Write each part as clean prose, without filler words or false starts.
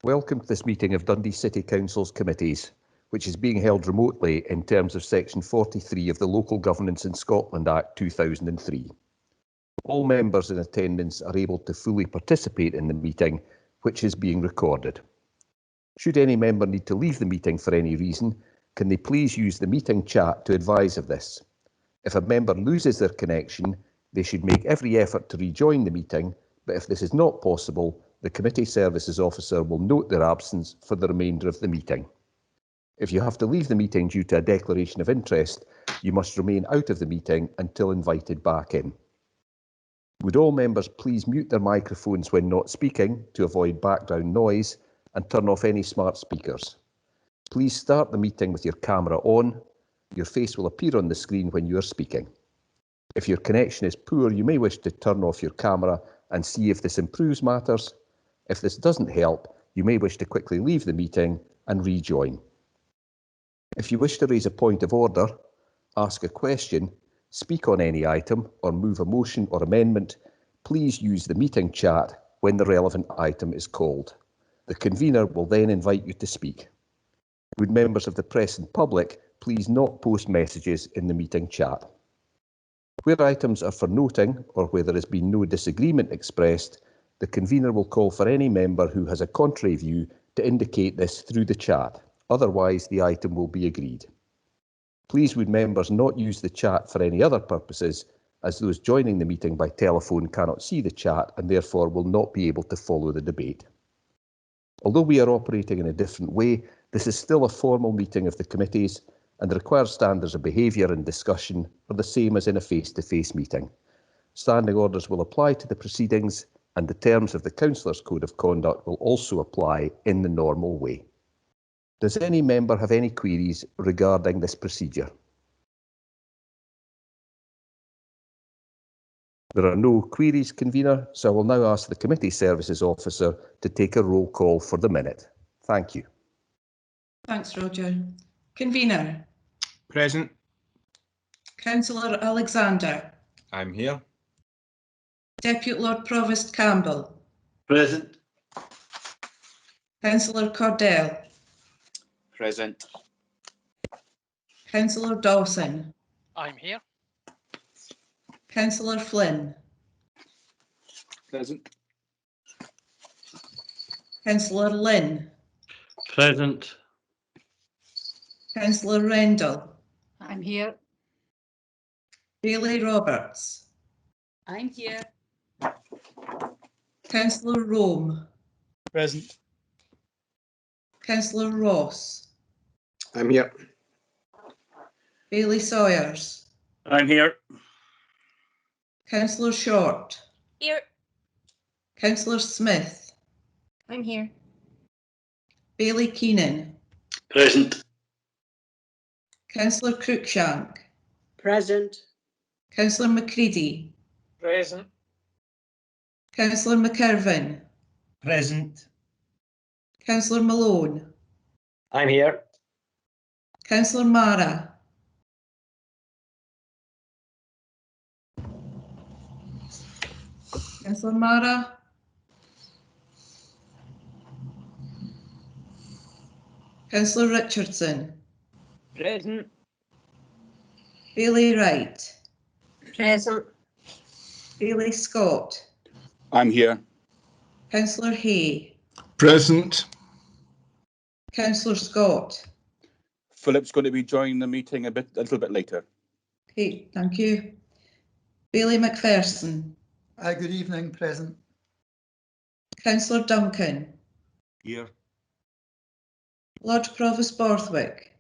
Welcome to this meeting of Dundee City Council's committees, which is being held remotely in terms of Section 43 of the Local Governance in Scotland Act 2003. All members in attendance are able to fully participate in the meeting, which is being recorded. Should any member need to leave the meeting for any reason, can they please use the meeting chat to advise of this? If a member loses their connection, they should make every effort to rejoin the meeting, but if this is not possible, the Committee Services Officer will note their absence for the remainder of the meeting. If you have to leave the meeting due to a declaration of interest, you must remain out of the meeting until invited back in. Would all members please mute their microphones when not speaking to avoid background noise and turn off any smart speakers. Please start the meeting with your camera on. Your face will appear on the screen when you are speaking. If your connection is poor, you may wish to turn off your camera and see if this improves matters. If this doesn't help, you may wish to quickly leave the meeting and rejoin. If you wish to raise a point of order, ask a question, speak on any item, or move a motion or amendment, please use the meeting chat when the relevant item is called. The convener will then invite you to speak. Would members of the press and public please not post messages in the meeting chat. Where items are for noting or where there has been no disagreement expressed, the convener will call for any member who has a contrary view to indicate this through the chat. Otherwise, the item will be agreed. Please would members not use the chat for any other purposes, as those joining the meeting by telephone cannot see the chat and therefore will not be able to follow the debate. Although we are operating in a different way, this is still a formal meeting of the committees, and the required standards of behaviour and discussion are the same as in a face-to-face meeting. Standing orders will apply to the proceedings, and the terms of the Councillors' Code of Conduct will also apply in the normal way. Does any member have any queries regarding this procedure? There are no queries, convener, so I will now ask the Committee Services Officer to take a roll call for the minute. Thank you. Thanks, Roger. Convener. Present. Councillor Alexander. I'm here. Deputy Lord Provost Campbell. Present. Councillor Cordell. Present. Councillor Dawson. I'm here. Councillor Flynn. Present. Councillor Lynn. Present. Councillor Rendell. I'm here. Bailey Roberts. I'm here. Councillor Rome. Present. Councillor Ross. I'm here. Bailey Sawyers. I'm here. Councillor Short. Here. Councillor Smith. I'm here. Bailey Keenan. Present. Councillor Cruikshank. Present. Councillor McCready. Present. Councillor McIrvin. Present. Councillor Malone. I'm here. Councillor Mara. Councillor Mara. Councillor Richardson. Present. Bailey Wright. Present. Bailey Scott. I'm here. Councillor Hay. Present. Councillor Scott. Philip's going to be joining the meeting a little bit later. Okay, thank you. Bailey McPherson. Good evening, present. Councillor Duncan. Here. Lord Provost Borthwick.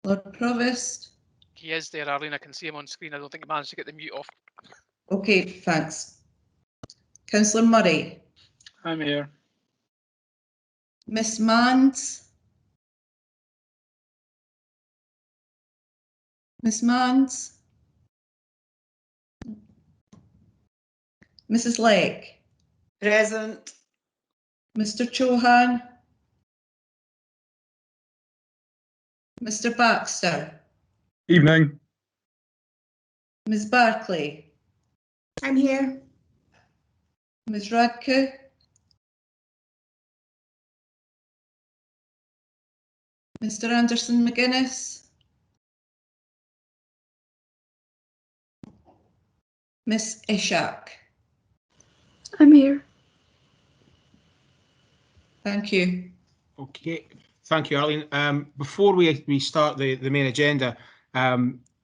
Lord Provost. He is there, Arlene. I can see him on screen. I don't think he managed to get the mute off. Okay, thanks. Councillor Murray. I'm here. Miss Manns. Miss Manns. Mrs. Lake. Present. Mr. Chohan. Mr. Baxter. Evening. Ms. Barclay. I'm here. Ms Radke, Mr Anderson McGuinness, Miss Ishak. I'm here. Thank you. Okay, thank you, Arlene. Before we start the main agenda,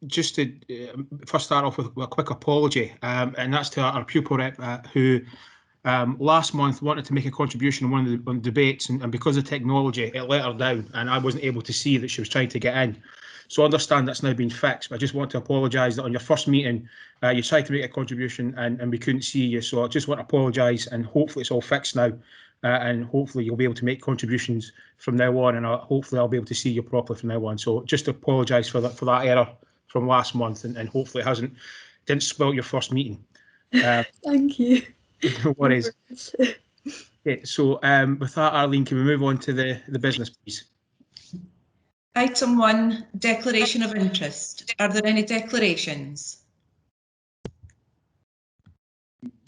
just to first start off with a quick apology, and that's to our pupil rep who last month wanted to make a contribution on one of the debates, and because of technology, it let her down, and I wasn't able to see that she was trying to get in. So I understand that's now been fixed, but I just want to apologise that on your first meeting, you tried to make a contribution and we couldn't see you. So I just want to apologise, and hopefully it's all fixed now. And hopefully you'll be able to make contributions from now on, and hopefully I'll be able to see you properly from now on. So just apologise for that error from last month, and hopefully it didn't spoil your first meeting. Thank you. No worries. Okay, so with that, Arlene, can we move on to the business, please? Item 1, declaration of interest. Are there any declarations?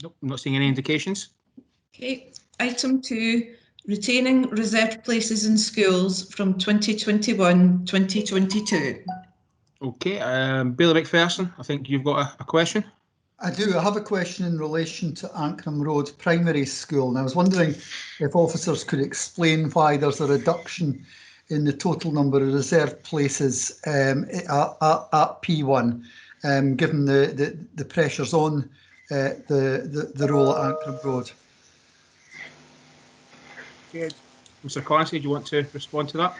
Nope, I'm not seeing any indications. Okay. Item 2, retaining reserved places in schools from 2021-2022. Okay, Billy McPherson, I think you've got a question. I do. I have a question in relation to Ancram Road Primary School, and I was wondering if officers could explain why there's a reduction in the total number of reserved places at P1, given the pressures on the role at Ancram Road. Okay. Mr. Clancy, do you want to respond to that?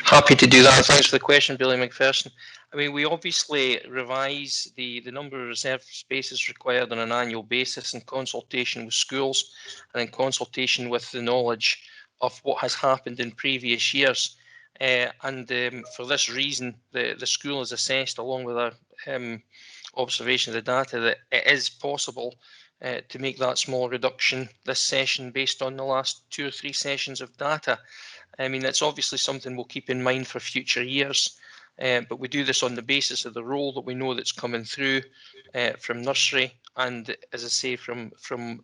Happy to do that. Thanks for the question, Billy McPherson. I mean, we obviously revise the number of reserved spaces required on an annual basis in consultation with schools and in consultation with the knowledge of what has happened in previous years. For this reason, the school has assessed, along with our observation of the data, that it is possible to make that small reduction this session based on the last 2 or 3 sessions of data. I mean, that's obviously something we'll keep in mind for future years, but we do this on the basis of the role that we know that's coming through from nursery, and as I say, from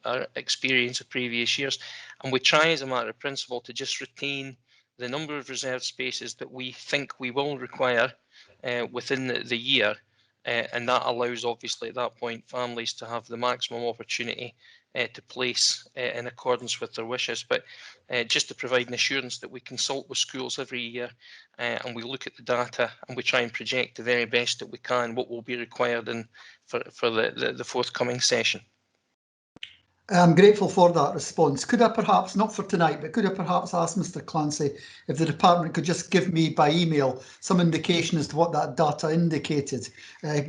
our experience of previous years. And we try, as a matter of principle, to just retain the number of reserved spaces that we think we will require within the year. And that allows, obviously, at that point, families to have the maximum opportunity to place in accordance with their wishes. But just to provide an assurance that we consult with schools every year and we look at the data and we try and project the very best that we can what will be required for the forthcoming session. I'm grateful for that response. Could I perhaps, not for tonight, but could I perhaps ask Mr. Clancy if the department could just give me by email some indication as to what that data indicated,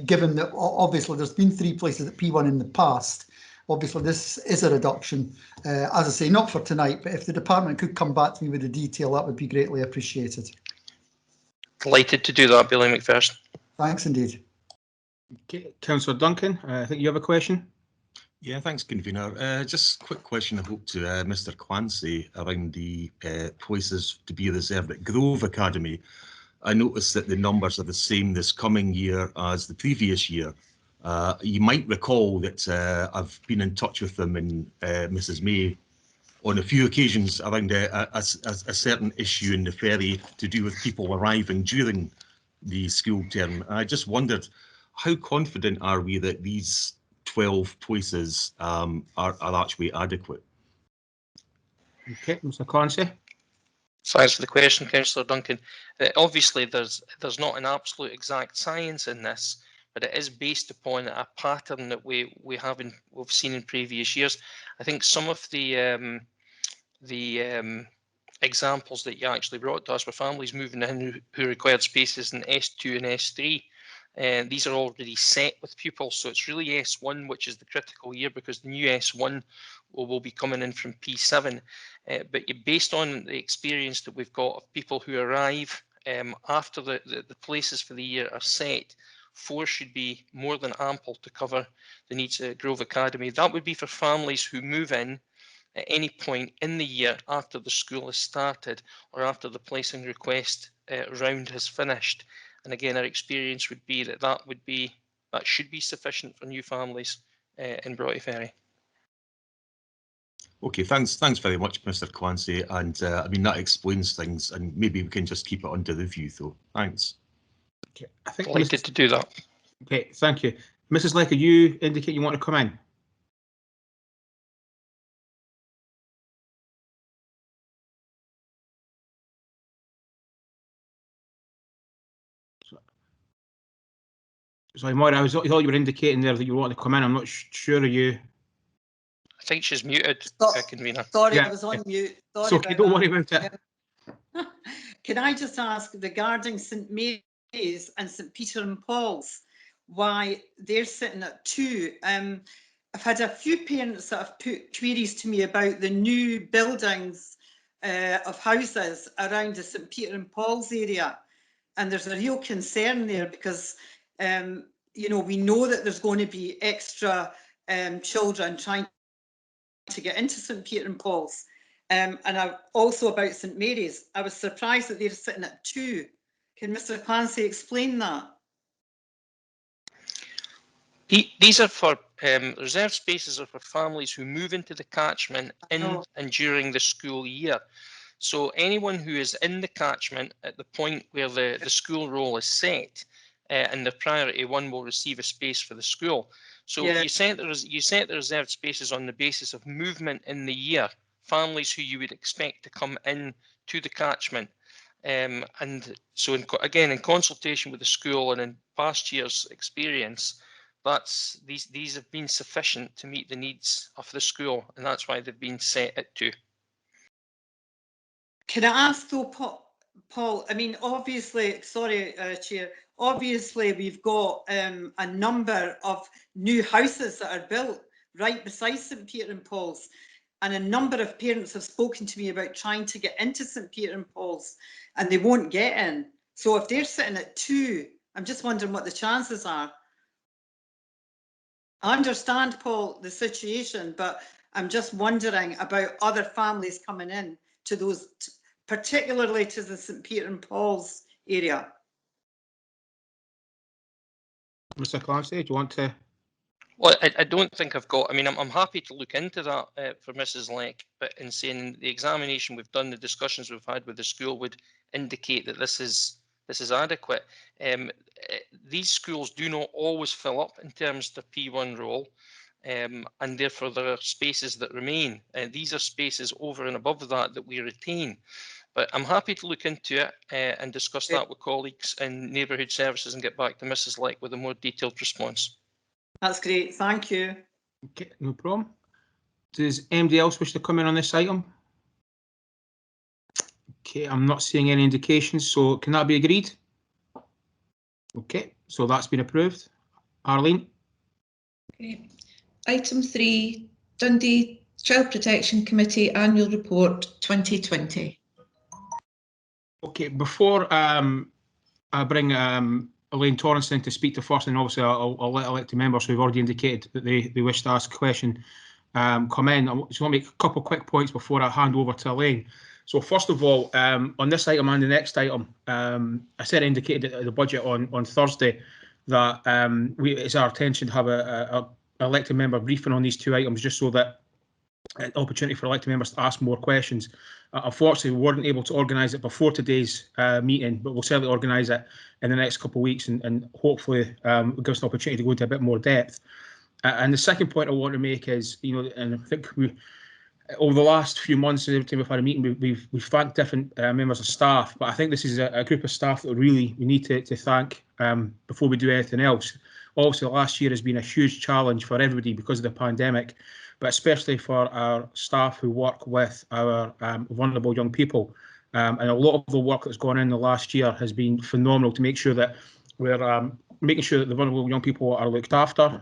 given that obviously there's been 3 places at P1 in the past. Obviously this is a reduction, as I say, not for tonight, but if the department could come back to me with the detail, that would be greatly appreciated. Delighted to do that, Billy McPherson. Thanks indeed. Okay, Councillor Duncan, I think you have a question. Yeah, thanks, convener. Just a quick question, I hope, to Mr. Clancy around the places to be reserved at Grove Academy. I noticed that the numbers are the same this coming year as the previous year. You might recall that I've been in touch with them and Mrs. May on a few occasions around a certain issue in the ferry to do with people arriving during the school term. I just wondered, how confident are we that these 12 places are actually adequate? Okay, Mr. Clancy. Thanks for the question, Councillor Duncan. Obviously, there's not an absolute exact science in this, but it is based upon a pattern that we've seen in previous years. I think some of the examples that you actually brought to us were families moving in who required spaces in S2 and S3. And these are already set with pupils, so it's really S1 which is the critical year, because the new S1 will be coming in from P7. But based on the experience that we've got of people who arrive after the places for the year are set, 4 should be more than ample to cover the needs of Grove Academy. That would be for families who move in at any point in the year after the school has started or after the placing request round has finished. And again, our experience would be that should be sufficient for new families in Broughty Ferry. Okay, thanks very much, Mr. Clancy. And I mean, that explains things, and maybe we can just keep it under review, though. Thanks. Okay, I think Delighted to do that. Okay, thank you. Mrs. Lecker, you indicate you want to come in. Sorry, Moira, I thought you were indicating there that you wanted to come in. I'm not sure of you. I think she's muted, convener. Sorry, Yeah, I was on mute. Sorry it's okay, don't worry about it. Can I just ask, regarding St Mary's and St Peter and Paul's, why they're sitting at 2? I've had a few parents that have put queries to me about the new buildings of houses around the St Peter and Paul's area, and there's a real concern there because you know, we know that there's going to be extra children trying to get into St Peter and Paul's. And also about St Mary's, I was surprised that they're sitting at 2. Can Mr Clancy explain that? These are for reserved spaces are for families who move into the catchment in and during the school year. So anyone who is in the catchment at the point where the school roll is set and the priority 1 will receive a space for the school. So you set the reserved spaces on the basis of movement in the year, families who you would expect to come in to the catchment. And so again, in consultation with the school and in past years' experience, these have been sufficient to meet the needs of the school, and that's why they've been set at 2. Can I ask though, Paul, I mean, obviously, sorry, Chair, obviously we've got a number of new houses that are built right beside St Peter and Paul's, and a number of parents have spoken to me about trying to get into St Peter and Paul's and they won't get in. So if they're sitting at 2, I'm just wondering what the chances are. I understand, Paul, the situation, but I'm just wondering about other families coming in to those, particularly to the St Peter and Paul's area. Mr Clancy, do you want to? Well, I don't think I've got. I mean, I'm happy to look into that for Mrs. Leck, but in saying the examination we've done, the discussions we've had with the school would indicate that this is adequate. These schools do not always fill up in terms of the P1 roll, and therefore there are spaces that remain. These are spaces over and above that we retain. But I'm happy to look into it and discuss that with colleagues in neighbourhood services and get back to Mrs. Leck with a more detailed response. That's great, thank you. Okay, no problem. Does anybody else wish to come in on this item? Okay, I'm not seeing any indications, so can that be agreed? Okay, so that's been approved. Arlene? Okay. Item 3, Dundee Child Protection Committee Annual Report 2020. Okay, before I bring Elaine Torrance in to speak to first, and obviously I'll let elected members who've already indicated that they wish to ask a question come in. I just want to make a couple of quick points before I hand over to Elaine. So first of all, on this item and the next item, I said I indicated at the budget on Thursday that it's our intention to have a elected member briefing on these 2 items, just so that an opportunity for elected members to ask more questions. Unfortunately, we weren't able to organise it before today's meeting, but we'll certainly organise it in the next couple of weeks and hopefully give us an opportunity to go into a bit more depth. And the second point I want to make is, you know, and I think over the last few months, every time we've had a meeting, we've thanked different members of staff, but I think this is a group of staff that we need to thank before we do anything else. Obviously, last year has been a huge challenge for everybody because of the pandemic, but especially for our staff who work with our vulnerable young people. And a lot of the work that's gone in the last year has been phenomenal to make sure that we're making sure that the vulnerable young people are looked after,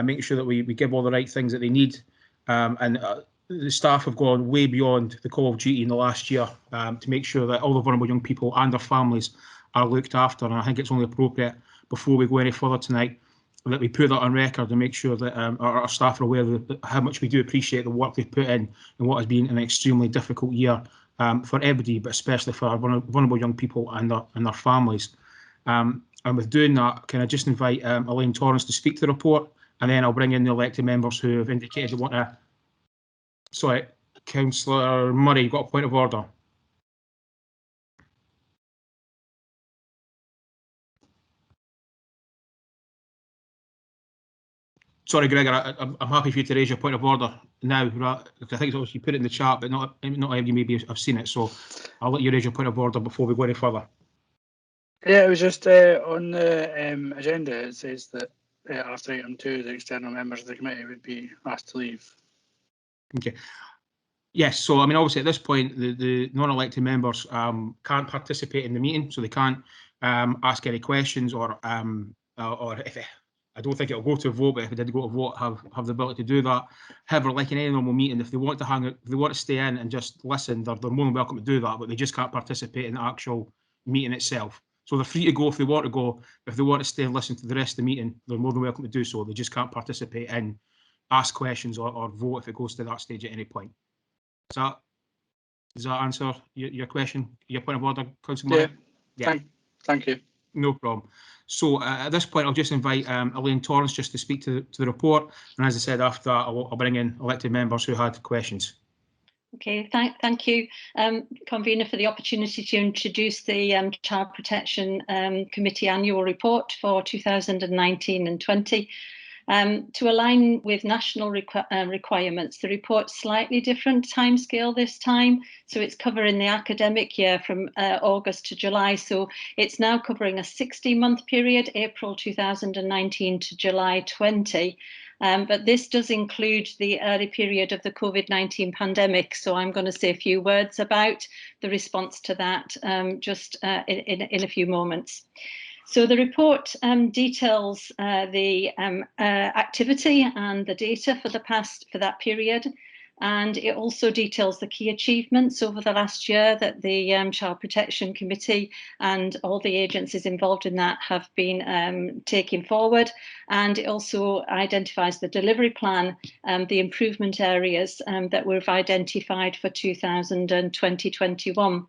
making sure that we give all the right things that they need. The staff have gone way beyond the call of duty in the last year to make sure that all the vulnerable young people and their families are looked after. And I think it's only appropriate, before we go any further tonight, that we put that on record and make sure that our staff are aware of how much we do appreciate the work they've put in what has been an extremely difficult year for everybody, but especially for our vulnerable young people and their families. And with doing that, can I just invite Elaine Torrance to speak to the report, and then I'll bring in the elected members who have indicated they want to. Sorry, Councillor Murray, you've got a point of order. Sorry, Gregor, I'm happy for you to raise your point of order now. I think you put it in the chat, but not everybody maybe have seen it. So I'll let you raise your point of order before we go any further. Yeah, it was just on the agenda. It says that after item 2, the external members of the committee would be asked to leave. Okay. Yes, so I mean, obviously at this point, the non-elected members can't participate in the meeting, so they can't ask any questions or if I don't think it'll go to a vote, but if it did go to vote, have the ability to do that. However, like in any normal meeting, if they want to if they want to stay in and just listen, they're more than welcome to do that, but they just can't participate in the actual meeting itself. So they're free to go if they want to go. If they want to stay and listen to the rest of the meeting, they're more than welcome to do so. They just can't participate in, ask questions or vote if it goes to that stage at any point. Does that answer your question, your point of order, Councillor Murray? Yeah. Thank you. No problem. So at this point, I'll just invite Elaine Torrance just to speak to the report. And as I said, after that, I'll bring in elected members who had questions. Okay, thank you, Convener, for the opportunity to introduce the Child Protection Committee annual report for 2019 and 20. To align with national requirements, the report's slightly different timescale this time. So it's covering the academic year from August to July. So it's now covering a 60-month period, April 2019 to July 20. But this does include the early period of the COVID-19 pandemic. So I'm going to say a few words about the response to that just in a few moments. So the report details the activity and the data for that period, and it also details the key achievements over the last year that the Child Protection Committee and all the agencies involved in that have been taking forward, and it also identifies the delivery plan and the improvement areas that we've identified for 2020-21.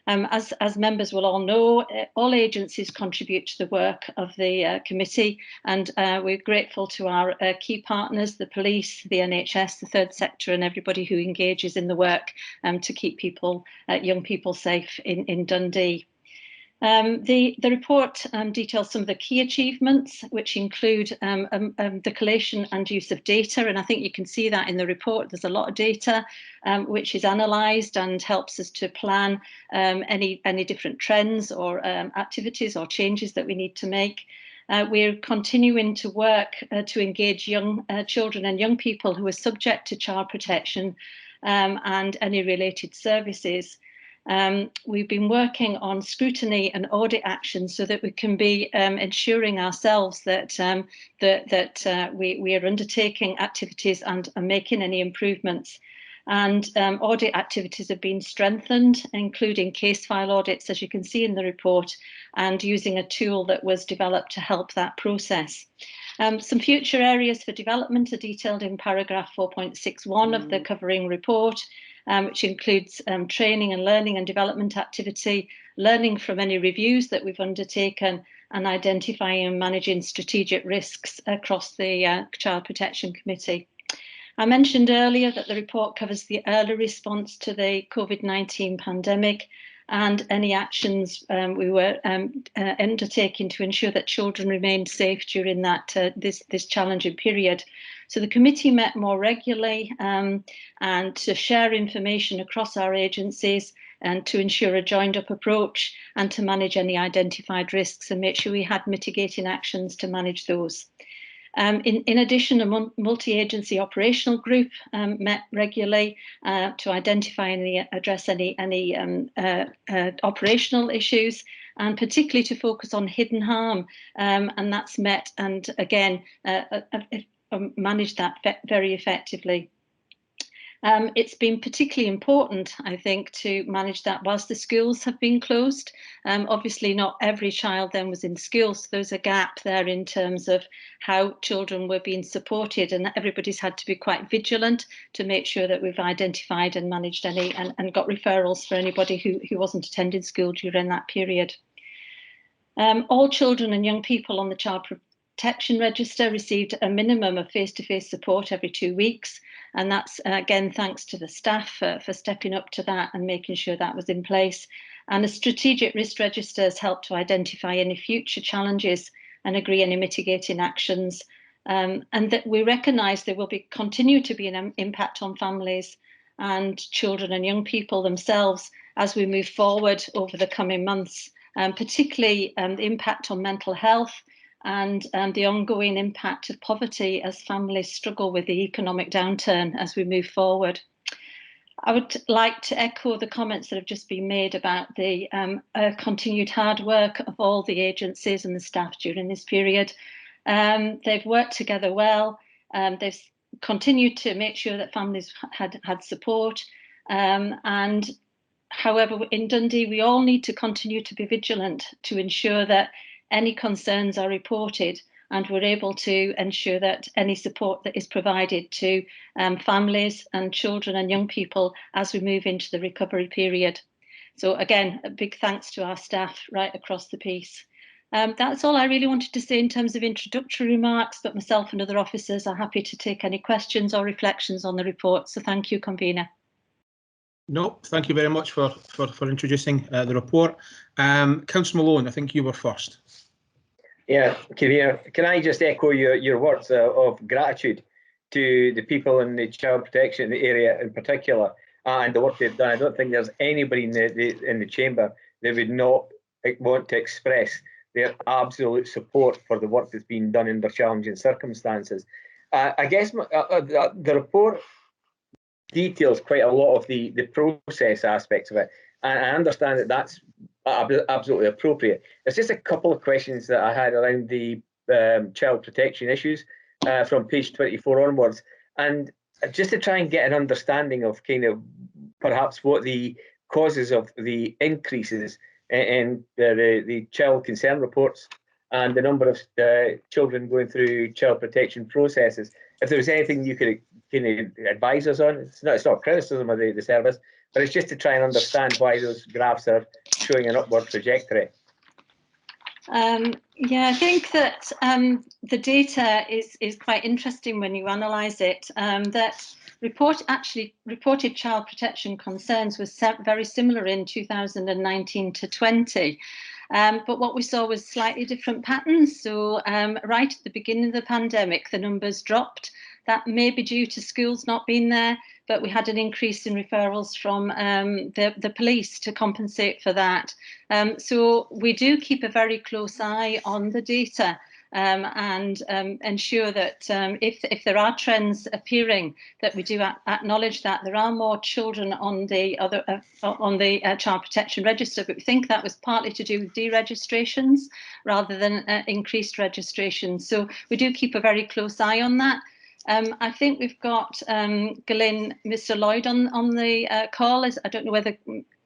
As members will all know, all agencies contribute to the work of the committee, and we're grateful to our key partners, the police, the NHS, the third sector, and everybody who engages in the work to keep young people safe in Dundee. The report details some of the key achievements, which include the collation and use of data, and I think you can see that in the report. There's a lot of data which is analysed and helps us to plan any different trends or activities or changes that we need to make. We're continuing to work to engage young children and young people who are subject to child protection and any related services. We've been working on scrutiny and audit actions so that we can be ensuring ourselves that we are undertaking activities and are making any improvements. And audit activities have been strengthened, including case file audits, as you can see in the report, and using a tool that was developed to help that process. Some future areas for development are detailed in paragraph 4.61 of the covering report, which includes training and learning and development activity, learning from any reviews that we've undertaken, and identifying and managing strategic risks across the Child Protection Committee. I mentioned earlier that the report covers the early response to the COVID-19 pandemic and any actions we were undertaking to ensure that children remained safe during that this challenging period. So the committee met more regularly and to share information across our agencies and to ensure a joined up approach and to manage any identified risks and make sure we had mitigating actions to manage those. In addition, a multi-agency operational group met regularly to identify and address any operational issues, and particularly to focus on hidden harm, and that's met and again managed that very effectively. It's been particularly important, I think, to manage that whilst the schools have been closed. Obviously, not every child then was in school, so there's a gap there in terms of how children were being supported, and everybody's had to be quite vigilant to make sure that we've identified and managed any and got referrals for anybody who wasn't attending school during that period. All children and young people on the Child Protection Register received a minimum of face-to-face support every 2 weeks. And that's, again, thanks to the staff for stepping up to that and making sure that was in place. And the strategic risk registers help to identify any future challenges and agree any mitigating actions. And that we recognise there will continue to be an impact on families and children and young people themselves as we move forward over the coming months, particularly the impact on mental health and the ongoing impact of poverty as families struggle with the economic downturn as we move forward. I would like to echo the comments that have just been made about the continued hard work of all the agencies and the staff during this period. They've worked together well. They've continued to make sure that families had support. And however, in Dundee, we all need to continue to be vigilant to ensure that any concerns are reported and we're able to ensure that any support that is provided to families and children and young people as we move into the recovery period. So again, a big thanks to our staff right across the piece. That's all I really wanted to say in terms of introductory remarks, but myself and other officers are happy to take any questions or reflections on the report. So thank you, Convener. No, thank you very much for introducing the report. Councillor Malone, I think you were first. Yeah, Convener, can I just echo your words of gratitude to the people in the child protection area in particular and the work they've done. I don't think there's anybody in the chamber that would not want to express their absolute support for the work that's been done under challenging circumstances. I guess the report details quite a lot of the process aspects of it, and I understand that that's absolutely appropriate. There's just a couple of questions that I had around the child protection issues from page 24 onwards, and just to try and get an understanding of kind of perhaps what the causes of the increases in the child concern reports and the number of children going through child protection processes. If there was anything you could advise us on, it's not criticism of the service, but it's just to try and understand why those graphs are showing an upward trajectory. Yeah, I think that the data is quite interesting when you analyse it. That reported child protection concerns was very similar in 2019 to 20. But what we saw was slightly different patterns. So right at the beginning of the pandemic, the numbers dropped. That may be due to schools not being there, but we had an increase in referrals from the police to compensate for that. So we do keep a very close eye on the data and ensure that if there are trends appearing, that we do acknowledge that there are more children on the child protection register. But we think that was partly to do with deregistrations rather than increased registrations. So we do keep a very close eye on that. I think we've got Mr. Lloyd on the call. I don't know whether,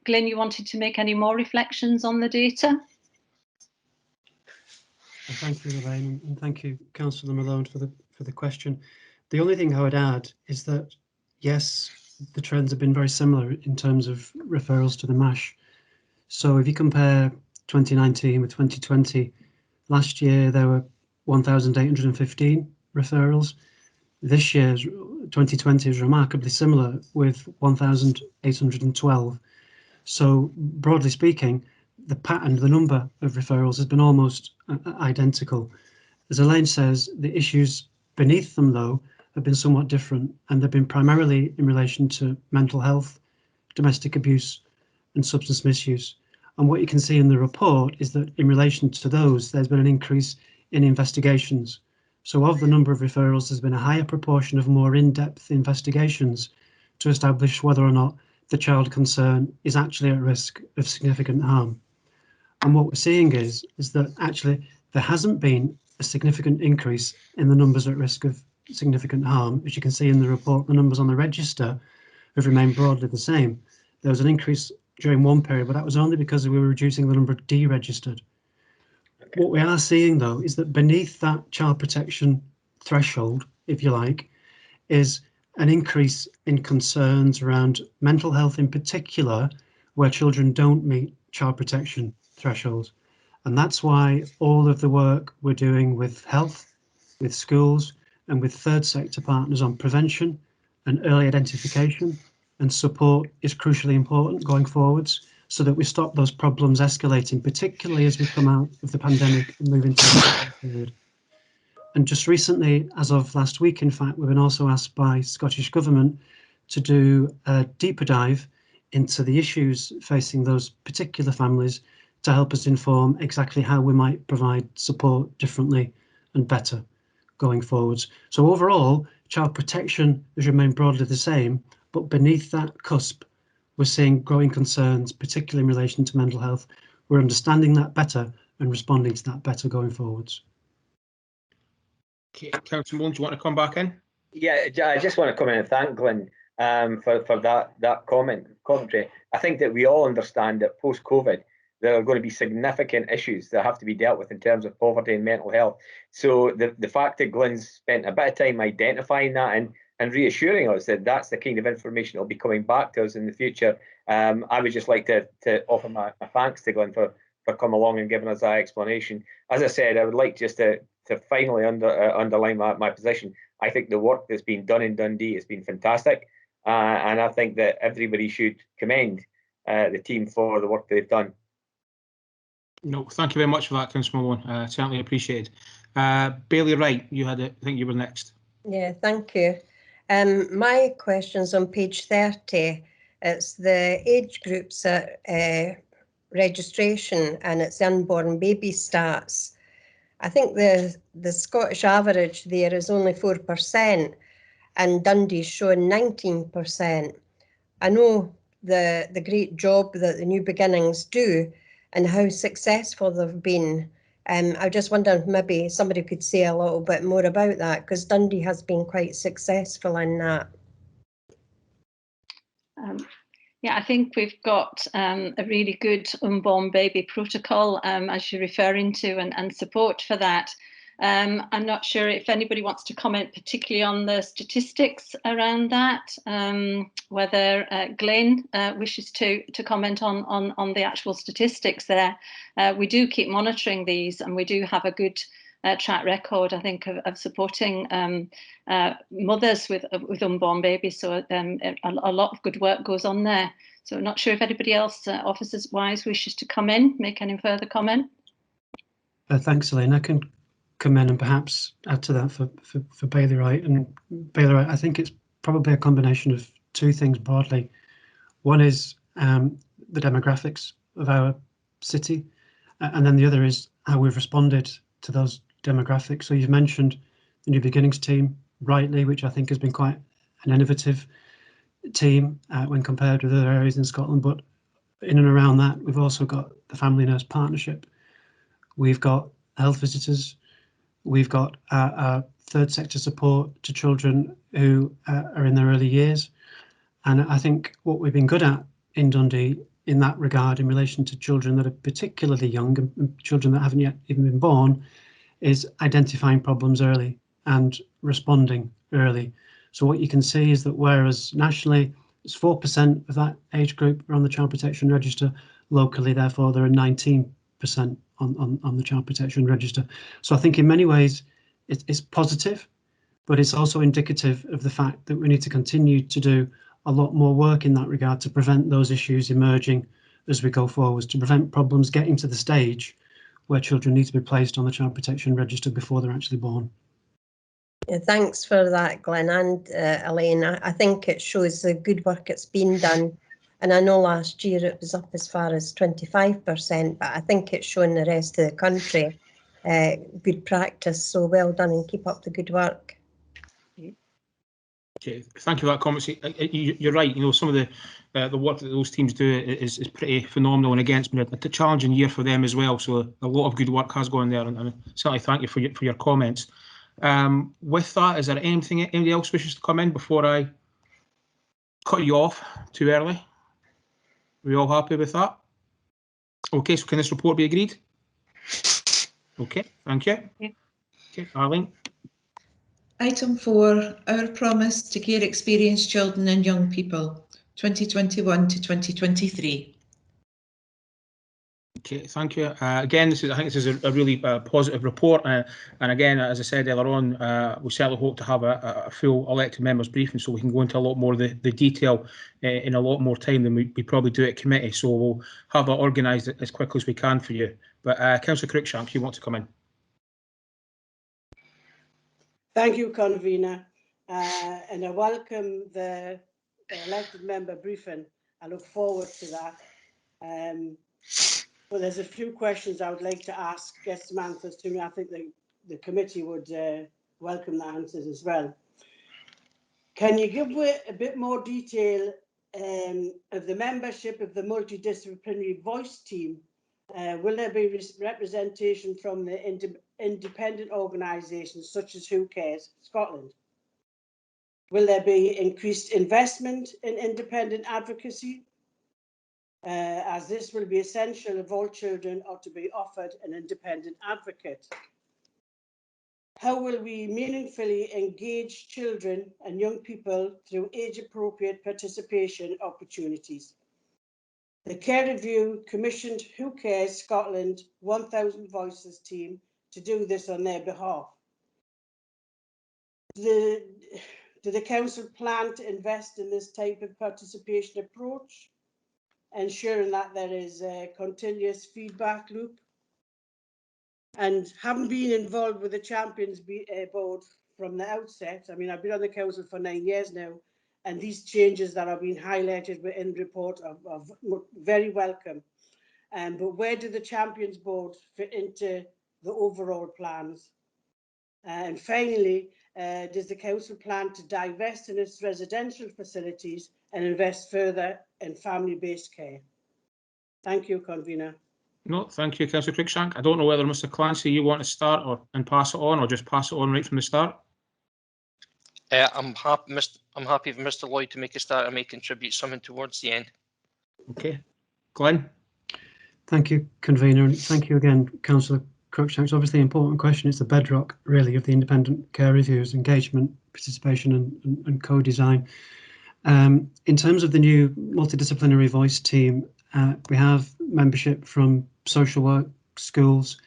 Glyn, you wanted to make any more reflections on the data? Thank you, Elaine, and thank you, Councillor Malone, for the question. The only thing I would add is that, yes, the trends have been very similar in terms of referrals to the MASH. So if you compare 2019 with 2020, last year there were 1,815 referrals. This year's 2020 is remarkably similar with 1,812. So broadly speaking, the pattern, the number of referrals has been almost identical. As Elaine says, the issues beneath them, though, have been somewhat different, and they've been primarily in relation to mental health, domestic abuse, and substance misuse. And what you can see in the report is that in relation to those, there's been an increase in investigations. So of the number of referrals, there's been a higher proportion of more in-depth investigations to establish whether or not the child concerned is actually at risk of significant harm. And what we're seeing is that actually there hasn't been a significant increase in the numbers at risk of significant harm. As you can see in the report, the numbers on the register have remained broadly the same. There was an increase during one period, but that was only because we were reducing the number of deregistered. What we are seeing, though, is that beneath that child protection threshold, if you like, is an increase in concerns around mental health in particular, where children don't meet child protection thresholds. And that's why all of the work we're doing with health, with schools, and with third sector partners on prevention and early identification and support is crucially important going forwards, so that we stop those problems escalating, particularly as we come out of the pandemic and move into the period. And just recently, as of last week, in fact, we've been also asked by Scottish Government to do a deeper dive into the issues facing those particular families to help us inform exactly how we might provide support differently and better going forwards. So overall, child protection has remained broadly the same, but beneath that cusp, we're seeing growing concerns, particularly in relation to mental health. We're understanding that better and responding to that better going forwards. Okay, Councillor Mullins, do you want to come back in? Yeah, I just want to come in and thank Glenn for that commentary. I think that we all understand that post-COVID, there are going to be significant issues that have to be dealt with in terms of poverty and mental health. So the fact that Glenn's spent a bit of time identifying that and reassuring us that that's the kind of information that will be coming back to us in the future, I would just like to offer my thanks to Glenn for coming along and giving us that explanation. As I said, I would like just to finally underline my position. I think the work that's been done in Dundee has been fantastic, and I think that everybody should commend the team for the work they've done. No, thank you very much for that, Councillor Malone. Certainly appreciated. Bailey Wright, I think you were next. Yeah, thank you. My question's on page 30. It's the age groups at registration, and it's unborn baby stats. I think the Scottish average there is only 4%, and Dundee's showing 19%. I know the great job that the New Beginnings do and how successful they've been. I just wonder if maybe somebody could say a little bit more about that, because Dundee has been quite successful in that. Yeah, I think we've got a really good unborn baby protocol, as you're referring to, and support for that. I'm not sure if anybody wants to comment particularly on the statistics around that, whether Glenn wishes to comment on the actual statistics there. We do keep monitoring these, and we do have a good track record, I think, of supporting mothers with unborn babies. So a lot of good work goes on there. So I'm not sure if anybody else, officers-wise, wishes to come in, make any further comment. Thanks, Elaine. I can come in and perhaps add to that for Bailey Wright. And Bailey Wright, I think it's probably a combination of two things broadly. One is the demographics of our city, and then the other is how we've responded to those demographics. So you've mentioned the New Beginnings team, rightly, which I think has been quite an innovative team when compared with other areas in Scotland. But in and around that, we've also got the Family Nurse Partnership. We've got health visitors. We've got our third sector support to children who are in their early years. And I think what we've been good at in Dundee in that regard, in relation to children that are particularly young and children that haven't yet even been born, is identifying problems early and responding early. So what you can see is that whereas nationally it's 4% of that age group are on the Child Protection Register, locally, therefore, there are 19% on the Child Protection Register. So I think in many ways it's positive, but it's also indicative of the fact that we need to continue to do a lot more work in that regard to prevent those issues emerging as we go forwards, to prevent problems getting to the stage where children need to be placed on the Child Protection Register before they're actually born. Yeah, thanks for that, Glenn and Elaine. I think it shows the good work that's been done. And I know last year it was up as far as 25%, but I think it's showing the rest of the country good practice. So well done and keep up the good work. Okay, thank you for that comment. You're right. You know, some of the work that those teams do is pretty phenomenal, and again, it's been a challenging year for them as well. So a lot of good work has gone there, and certainly thank you for your comments. With that, is there anybody else wishes to come in before I cut you off too early? Are we all happy with that? Okay, so can this report be agreed? Okay, thank you. Okay, Arlene. Item 4, our promise to care experienced children and young people, 2021 to 2023. Okay, thank you. Again, I think this is a really positive report. And again, as I said earlier on, we certainly hope to have a full elected members briefing so we can go into a lot more of the detail in a lot more time than we probably do at committee. So we'll have it organised as quickly as we can for you. But Councillor Cruikshank, you want to come in? Thank you, Convener. And I welcome the elected member briefing. I look forward to that. Well, there's a few questions I would like to ask, get some answers to. I think the committee would welcome the answers as well. Can you give a bit more detail of the membership of the multidisciplinary voice team? Will there be representation from the independent organisations such as Who Cares Scotland? Will there be increased investment in independent advocacy? As this will be essential if all children are to be offered an independent advocate. How will we meaningfully engage children and young people through age-appropriate participation opportunities? The Care Review commissioned Who Cares Scotland 1000 Voices team to do this on their behalf. Do the Council plan to invest in this type of participation approach, ensuring that there is a continuous feedback loop? And having been involved with the Champions Board from the outset, I mean, I've been on the Council for 9 years now, and these changes that have been highlighted in the report are very welcome. But where do the Champions Board fit into the overall plans? And finally, does the Council plan to divest in its residential facilities and invest further in family-based care? Thank you, Convener. No, thank you, Councillor Cruikshank. I don't know whether Mr. Clancy, you want to start and pass it on, or just pass it on right from the start. I'm happy for Mr. Lloyd to make a start and may contribute something towards the end. Okay, Glenn. Thank you, Convener, and thank you again, Councillor Cruikshank. It's obviously an important question. It's the bedrock, really, of the independent care reviews: engagement, participation, and co-design. In terms of the new multidisciplinary voice team, we have membership from social work, schools,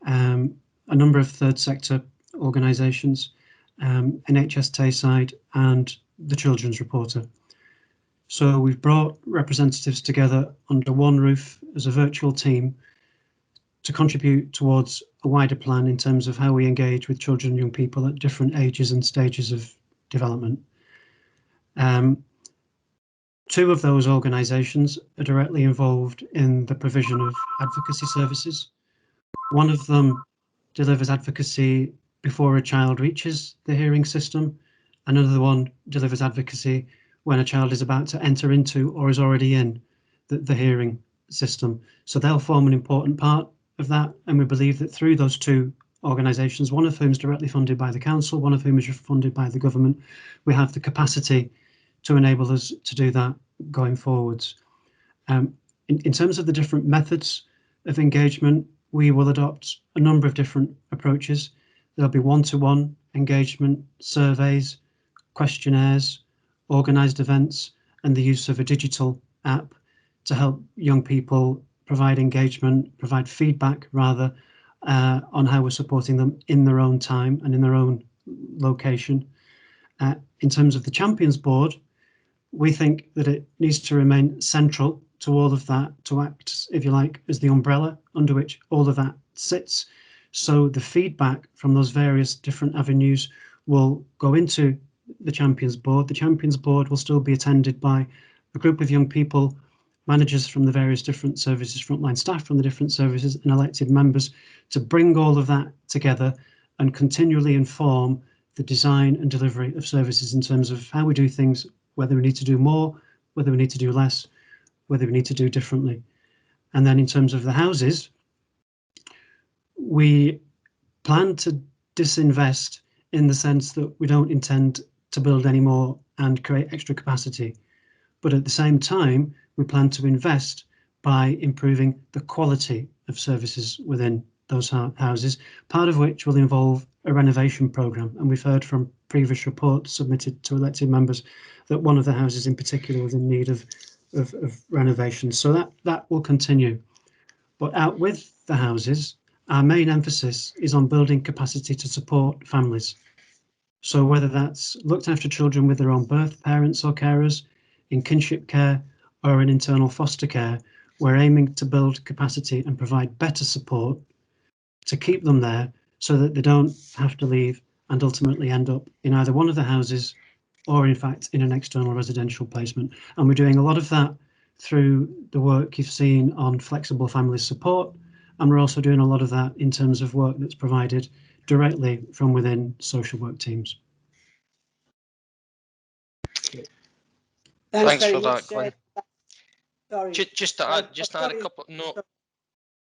a number of third sector organisations, NHS Tayside, and the Children's Reporter. So we've brought representatives together under one roof as a virtual team to contribute towards a wider plan in terms of how we engage with children and young people at different ages and stages of development. Two of those organisations are directly involved in the provision of advocacy services. One of them delivers advocacy before a child reaches the hearing system. Another one delivers advocacy when a child is about to enter into or is already in the hearing system. So they'll form an important part of that. And we believe that through those two organisations, one of whom is directly funded by the council, one of whom is funded by the government, we have the capacity to enable us to do that going forwards. In terms of the different methods of engagement, we will adopt a number of different approaches. There'll be one-to-one engagement, surveys, questionnaires, organised events, and the use of a digital app to help young people provide engagement, provide feedback rather, on how we're supporting them in their own time and in their own location. In terms of the Champions Board, we think that it needs to remain central to all of that, to act, if you like, as the umbrella under which all of that sits. So the feedback from those various different avenues will go into the Champions Board. The Champions Board will still be attended by a group of young people, managers from the various different services, frontline staff from the different services, and elected members to bring all of that together and continually inform the design and delivery of services in terms of how we do things, whether we need to do more, whether we need to do less, whether we need to do differently. And then in terms of the houses, we plan to disinvest in the sense that we don't intend to build any more and create extra capacity. But at the same time, we plan to invest by improving the quality of services within those houses, part of which will involve a renovation programme. And we've heard from previous reports submitted to elected members that one of the houses in particular was in need of renovation. So that will continue. But out with the houses, our main emphasis is on building capacity to support families. So whether that's looked after children with their own birth parents or carers, in kinship care or in internal foster care, we're aiming to build capacity and provide better support to keep them there so that they don't have to leave and ultimately end up in either one of the houses or in fact in an external residential placement. And we're doing a lot of that through the work you've seen on flexible family support. And we're also doing a lot of that in terms of work that's provided directly from within social work teams. Thanks very for much, that, Glenn. Sorry. Just to add a Sorry. couple.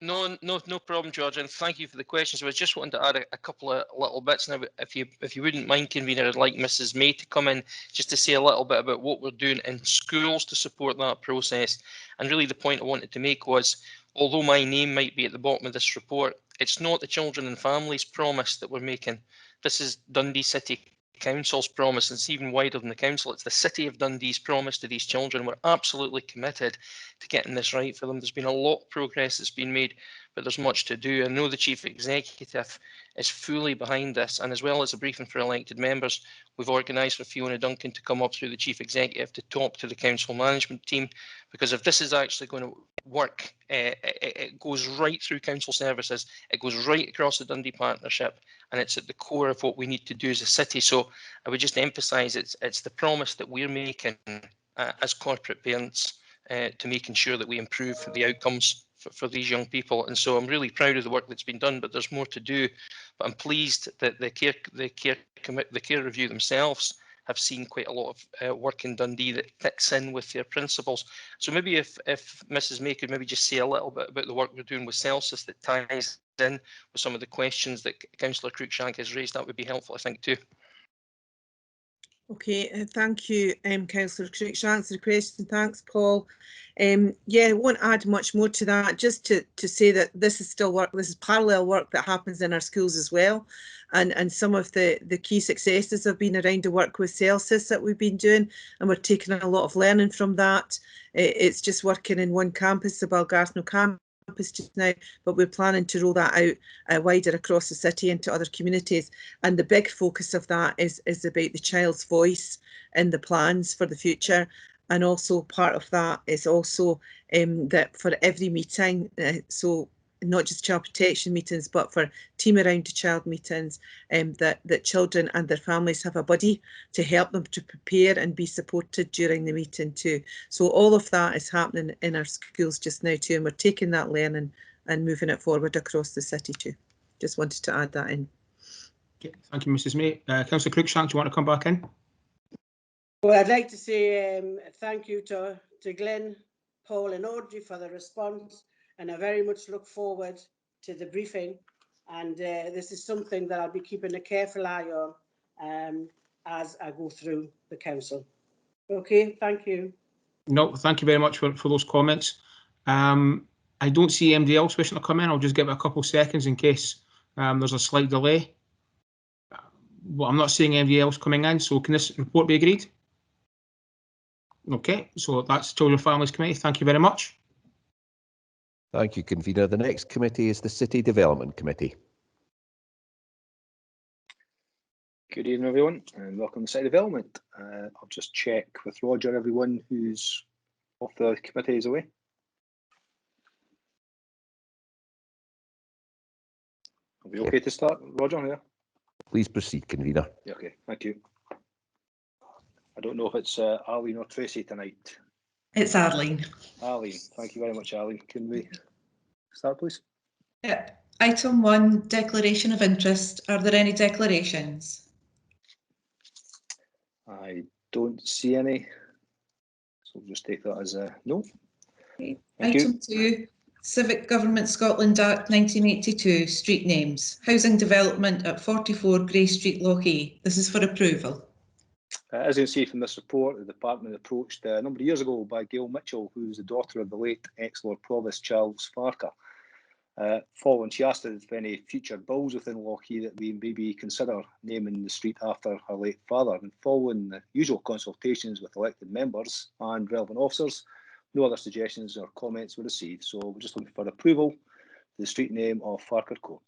No problem, George, and thank you for the questions. I was just wanting to add a couple of little bits now. If you wouldn't mind, convener, I'd like Mrs. May to come in just to say a little bit about what we're doing in schools to support that process. And really, the point I wanted to make was, although my name might be at the bottom of this report, it's not the children and families promise that we're making. This is Dundee City Council's promise, and it's even wider than the council. It's the City of Dundee's promise to these children. We're absolutely committed to getting this right for them. There's been a lot of progress that's been made, but there's much to do. I know the Chief Executive is fully behind this, and as well as a briefing for elected members, we've organised for Fiona Duncan to come up through the Chief Executive to talk to the council management team, because if this is actually going to work, it goes right through council services, it goes right across the Dundee Partnership, and it's at the core of what we need to do as a city. So I would just emphasise it's the promise that we're making as corporate parents to making sure that we improve the outcomes for these young people. And so I'm really proud of the work that's been done, but there's more to do. But I'm pleased that the care review themselves have seen quite a lot of work in Dundee that fits in with their principles. So maybe if Mrs. May could maybe just say a little bit about the work we're doing with Celsius that ties in with some of the questions that Councillor Cruikshank has raised, that would be helpful, I think, too. Okay, thank you, Councillor Cruikshank, for the question. Thanks, Paul. Yeah, I won't add much more to that, just to say that this is still work, this is parallel work that happens in our schools as well. And some of the key successes have been around the work with Celsius that we've been doing, and we're taking a lot of learning from that. It's just working in one campus, the Balgarthno campus just now, but we're planning to roll that out wider across the city into other communities. And the big focus of that is about the child's voice in the plans for the future. And also part of that is also that for every meeting, so not just child protection meetings, but for team around the child meetings, that children and their families have a buddy to help them to prepare and be supported during the meeting too. So all of that is happening in our schools just now too, and we're taking that learning and moving it forward across the city too. Just wanted to add that in. Okay, thank you, Mrs. May. Councillor Cruikshank, do you want to come back in? Well, I'd like to say thank you to Glenn, Paul and Audrey for the response, and I very much look forward to the briefing. And this is something that I'll be keeping a careful eye on as I go through the council. Okay, thank you. No, thank you very much for those comments. I don't see anybody else wishing to come in. I'll just give it a couple of seconds in case there's a slight delay. Well, I'm not seeing anybody else coming in, so can this report be agreed? Okay, so that's Children and Families Committee. Thank you very much. Thank you, convener. The next committee is the City Development Committee. Good evening, everyone, and welcome to City Development. I'll just check with Roger, everyone who's off the committee is away. Are we okay to start, Roger? Yeah. Please proceed, convener. Yeah, okay, thank you. I don't know if it's Arlene or Tracy tonight. It's Arlene. Arlene, thank you very much, Arlene. Can we start, please? Yeah. Item 1, declaration of interest. Are there any declarations? I don't see any, so we'll just take that as a no. Okay. Thank Item you. 2, Civic Government Scotland Act 1982, street names. Housing development at 44 Grey Street, Lochee. This is for approval. As you can see from this report, the department approached a number of years ago by Gail Mitchell, who's the daughter of the late ex-Lord Provost Charles Farquhar. Following, she asked if any future bills within Lochee that we maybe consider naming the street after her late father. And following the usual consultations with elected members and relevant officers, no other suggestions or comments were received. So we're just looking for approval the street name of Farquhar Court?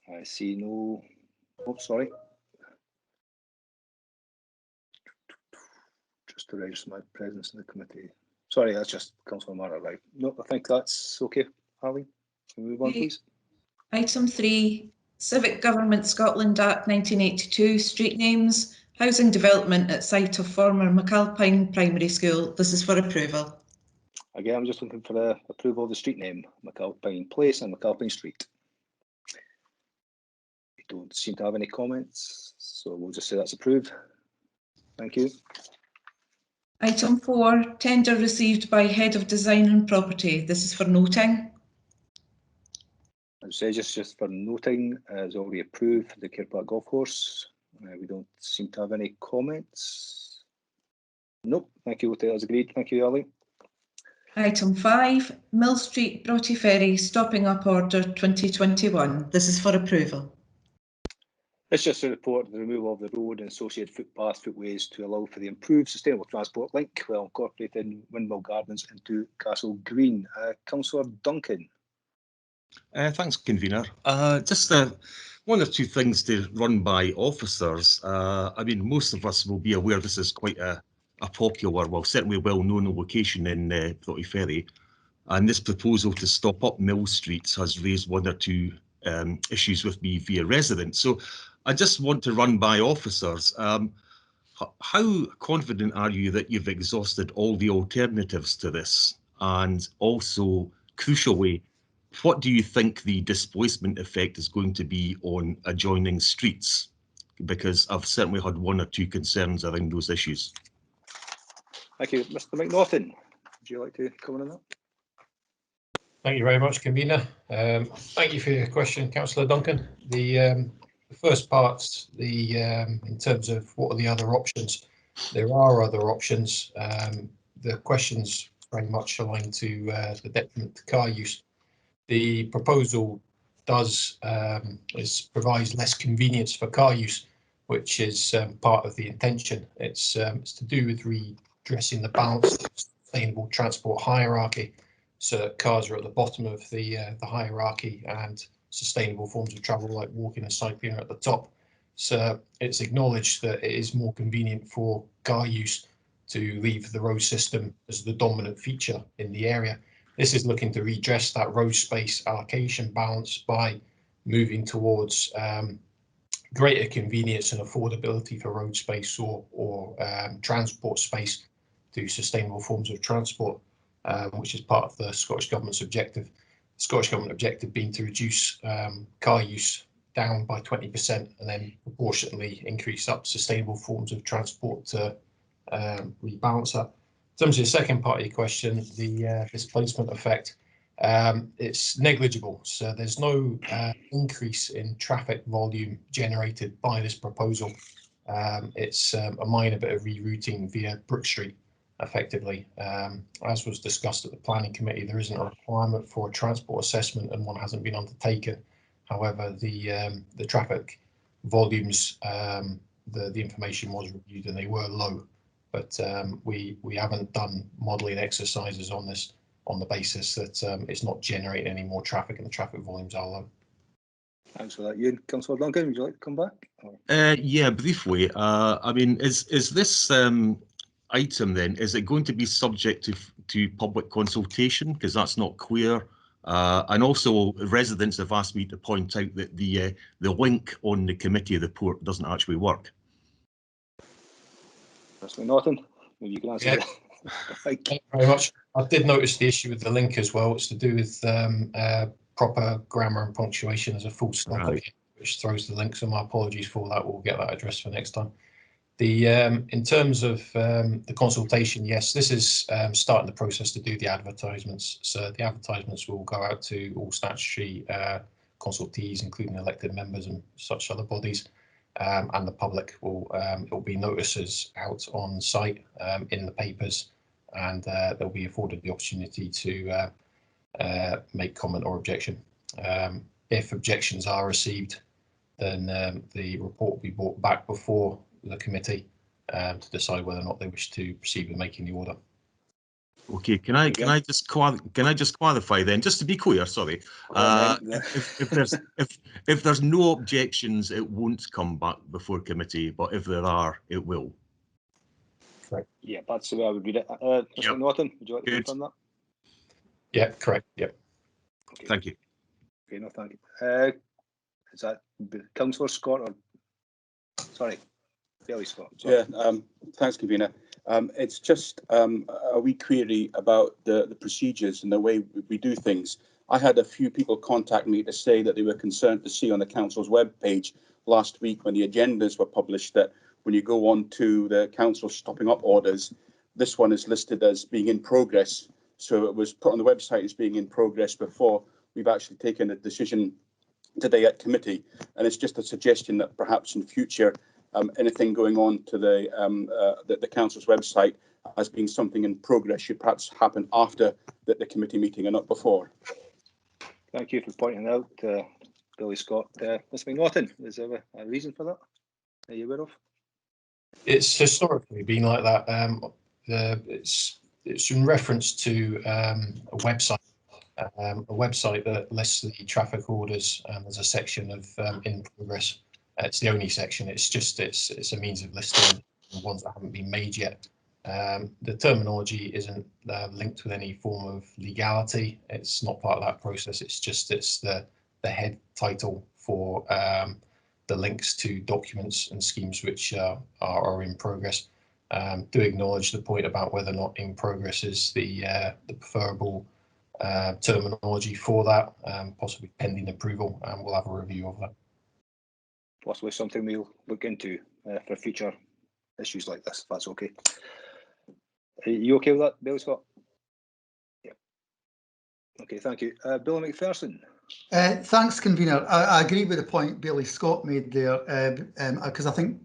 I see no. Oh, sorry. Just to register my presence in the committee. Sorry, that's just Councillor Mara, right? No, I think that's okay. Arlene, can we move on, please? Item 3, Civic Government Scotland Act 1982, street names, housing development at site of former McAlpine Primary School. This is for approval. Again, I'm just looking for the approval of the street name, McAlpine Place and McAlpine Street. We don't seem to have any comments, so we'll just say that's approved. Thank you. Item 4, tender received by Head of Design and Property. This is for noting. I would say just for noting, is already approved for the Kirkpark Golf Course. We don't seem to have any comments. Nope, thank you, we'll take that as agreed. Thank you, Ali. Item 5, Mill Street Broughty Ferry Stopping Up Order 2021. This is for approval. It's just a report of the removal of the road and associated footpaths, footways to allow for the improved sustainable transport link while incorporating Windmill Gardens into Castle Green. Councillor Duncan. Thanks, convener. Just one or two things to run by officers. I mean, most of us will be aware this is quite a popular, well, certainly well-known location in Broughty Ferry. And this proposal to stop up Mill Street has raised one or two issues with me via residents. So I just want to run by officers. How confident are you that you've exhausted all the alternatives to this? And also, crucially, what do you think the displacement effect is going to be on adjoining streets? Because I've certainly had one or two concerns around those issues. Thank you. Mr. McNaughton, would you like to comment on that? Thank you very much, convener. Thank you for your question, Councillor Duncan. The first part, in terms of what are the other options, there are other options. The question's very much aligned to the detriment to car use. The proposal provides less convenience for car use, which is part of the intention. It's to do with redressing the balance of sustainable transport hierarchy, so that cars are at the bottom of the hierarchy and sustainable forms of travel like walking and cycling are at the top. So it's acknowledged that it is more convenient for car use to leave the road system as the dominant feature in the area. This is looking to redress that road space allocation balance by moving towards greater convenience and affordability for road space or transport space to sustainable forms of transport, which is part of the Scottish Government's objective. The Scottish Government objective being to reduce car use down by 20% and then proportionately increase up sustainable forms of transport to rebalance that. In terms of the second part of your question, the displacement effect, it's negligible. So there's no increase in traffic volume generated by this proposal. It's a minor bit of rerouting via Brook Street, effectively. As was discussed at the planning committee, there isn't a requirement for a transport assessment and one hasn't been undertaken. However, the traffic volumes, the information was reviewed and they were low. But we haven't done modelling exercises on this on the basis that it's not generating any more traffic and the traffic volumes are low. Thanks for that, Ewan. Councillor Duncan, would you like to come back? Yeah, briefly. I mean, is this item then, is it going to be subject to public consultation? Because that's not clear. And also, residents have asked me to point out that the link on the committee report doesn't actually work. Mr. McNaughton, maybe you can answer that. Thank you very much. I did notice the issue with the link as well. It's to do with proper grammar and punctuation as a full stop, right, which throws the link. So my apologies for that. We'll get that addressed for next time. The in terms of the consultation, yes, this is starting the process to do the advertisements. So the advertisements will go out to all statutory consultees, including elected members and such other bodies. And the public will be notices out on site in the papers, and they'll be afforded the opportunity to make comment or objection. If objections are received, then the report will be brought back before the committee to decide whether or not they wish to proceed with making the order. Okay, can I just qualify then, just to be clear? Sorry, if there's no objections, it won't come back before committee, but if there are, it will. Correct. Yeah, that's the way I would read it. Mr. Norton, would you like to confirm that? Yeah, correct. Yep. Okay. Thank you. Okay, no, thank you. Is that Councillor Scott or sorry, Billy Scott? Sorry. Yeah, thanks, Convener. It's just a wee query about the procedures and the way we do things. I had a few people contact me to say that they were concerned to see on the council's webpage last week when the agendas were published that when you go on to the council's stopping up orders, this one is listed as being in progress. So it was put on the website as being in progress before we've actually taken a decision today at committee. And it's just a suggestion that perhaps in future, anything going on to the council's website as being something in progress should perhaps happen after the committee meeting and not before. Thank you for pointing out, Billy Scott. Mr. McNaughton, is there a reason for that? Are you aware of? It's historically been like that. It's in reference to a website that lists the traffic orders. There's a section of in progress. It's the only section. It's a means of listing the ones that haven't been made yet. The terminology isn't linked with any form of legality. It's not part of that process. It's the head title for the links to documents and schemes which are in progress. Do acknowledge the point about whether or not in progress is the preferable terminology for that, possibly pending approval, and we'll have a review of that. Possibly something we'll look into for future issues like this, if that's okay. Are you okay with that, Billy Scott? Yeah. Okay, thank you. Billy McPherson. Thanks, Convener. I agree with the point Billy Scott made there, because I think,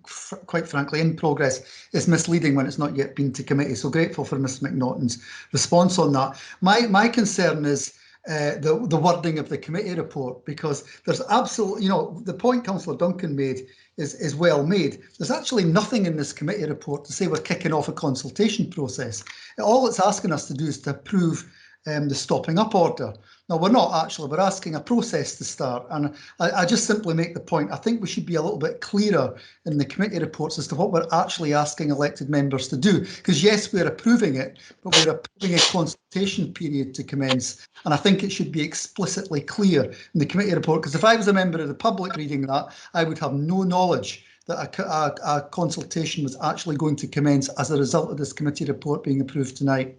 quite frankly, in progress is misleading when it's not yet been to committee. So grateful for Mr. McNaughton's response on that. My concern is the wording of the committee report, because there's absolutely, the point Councillor Duncan made is well made. There's actually nothing in this committee report to say we're kicking off a consultation process. All it's asking us to do is to approve the stopping up order. No, we're not actually, we're asking a process to start. And I just simply make the point, I think we should be a little bit clearer in the committee reports as to what we're actually asking elected members to do. Because yes, we're approving it, but we're approving a consultation period to commence. And I think it should be explicitly clear in the committee report, because if I was a member of the public reading that, I would have no knowledge that a consultation was actually going to commence as a result of this committee report being approved tonight.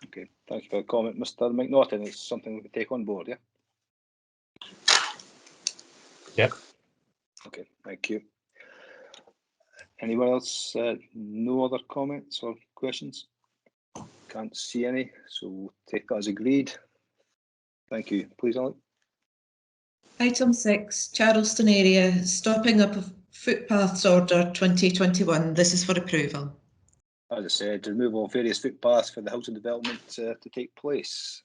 Okay, thank you for the comment, Mr. McNaughton. It's something we can take on board, yeah? Yep. Okay, thank you. Anyone else? No other comments or questions? Can't see any, so we'll take that as agreed. Thank you. Please, Alec. Item 6, Charleston area, stopping up of footpaths order 2021. This is for approval. As I said, removal of various footpaths for the housing development to take place.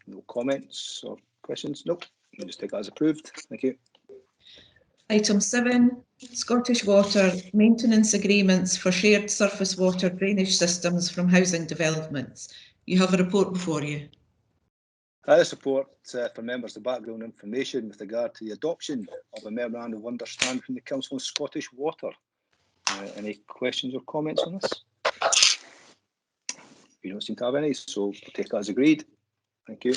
No comments or questions? Nope. We'll just take that as approved. Thank you. Item 7, Scottish Water, maintenance agreements for shared surface water drainage systems from housing developments. You have a report before you. The support for members of background information with regard to the adoption of a memorandum of understanding from the Council on Scottish Water. Any questions or comments on this? We don't seem to have any, so we'll take that as agreed. Thank you.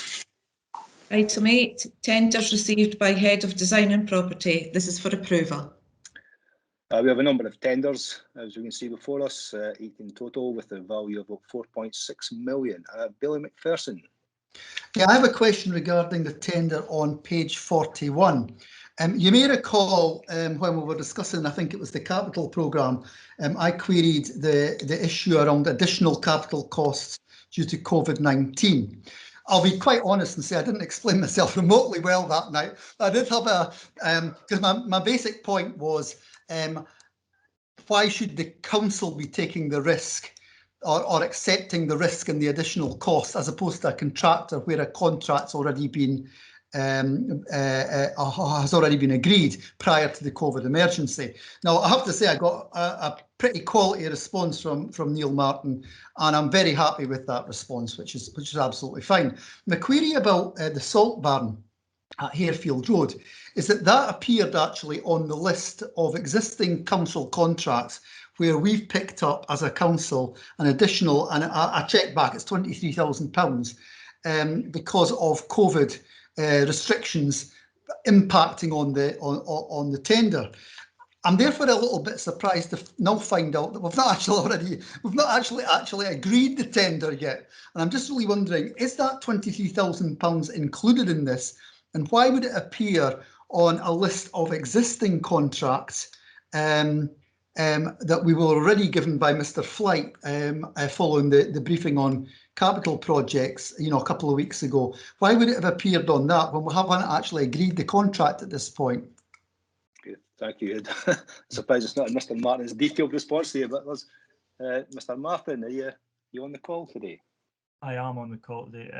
Item 8, tenders received by Head of Design and Property. This is for approval. We have a number of tenders, as you can see before us, 8 in total with a value of about 4.6 million. Billy McPherson. Yeah, I have a question regarding the tender on page 41. You may recall when we were discussing, I think it was the capital programme, I queried the issue around additional capital costs due to COVID-19. I'll be quite honest and say I didn't explain myself remotely well that night. I did have because my basic point was, why should the council be taking the risk or accepting the risk and the additional cost as opposed to a contractor where a contract's already been has already been agreed prior to the COVID emergency. Now, I have to say I got a pretty quality response from Neil Martin, and I'm very happy with that response, which is absolutely fine. The query about the salt barn at Harefield Road is that appeared actually on the list of existing council contracts where we've picked up as a council an additional, and I checked back, it's £23,000 because of COVID restrictions impacting on the tender. I'm therefore a little bit surprised to now find out that we've not actually agreed the tender yet. And I'm just really wondering, is that £23,000 included in this? And why would it appear on a list of existing contracts that we were already given by Mr. Flight following the briefing on capital projects, a couple of weeks ago? Why would it have appeared on that when we haven't actually agreed the contract at this point? Good. Thank you. I'm surprised it's not Mr. Martin's detailed response to you, but there's Mr. Martin, are you on the call today? I am on the call today.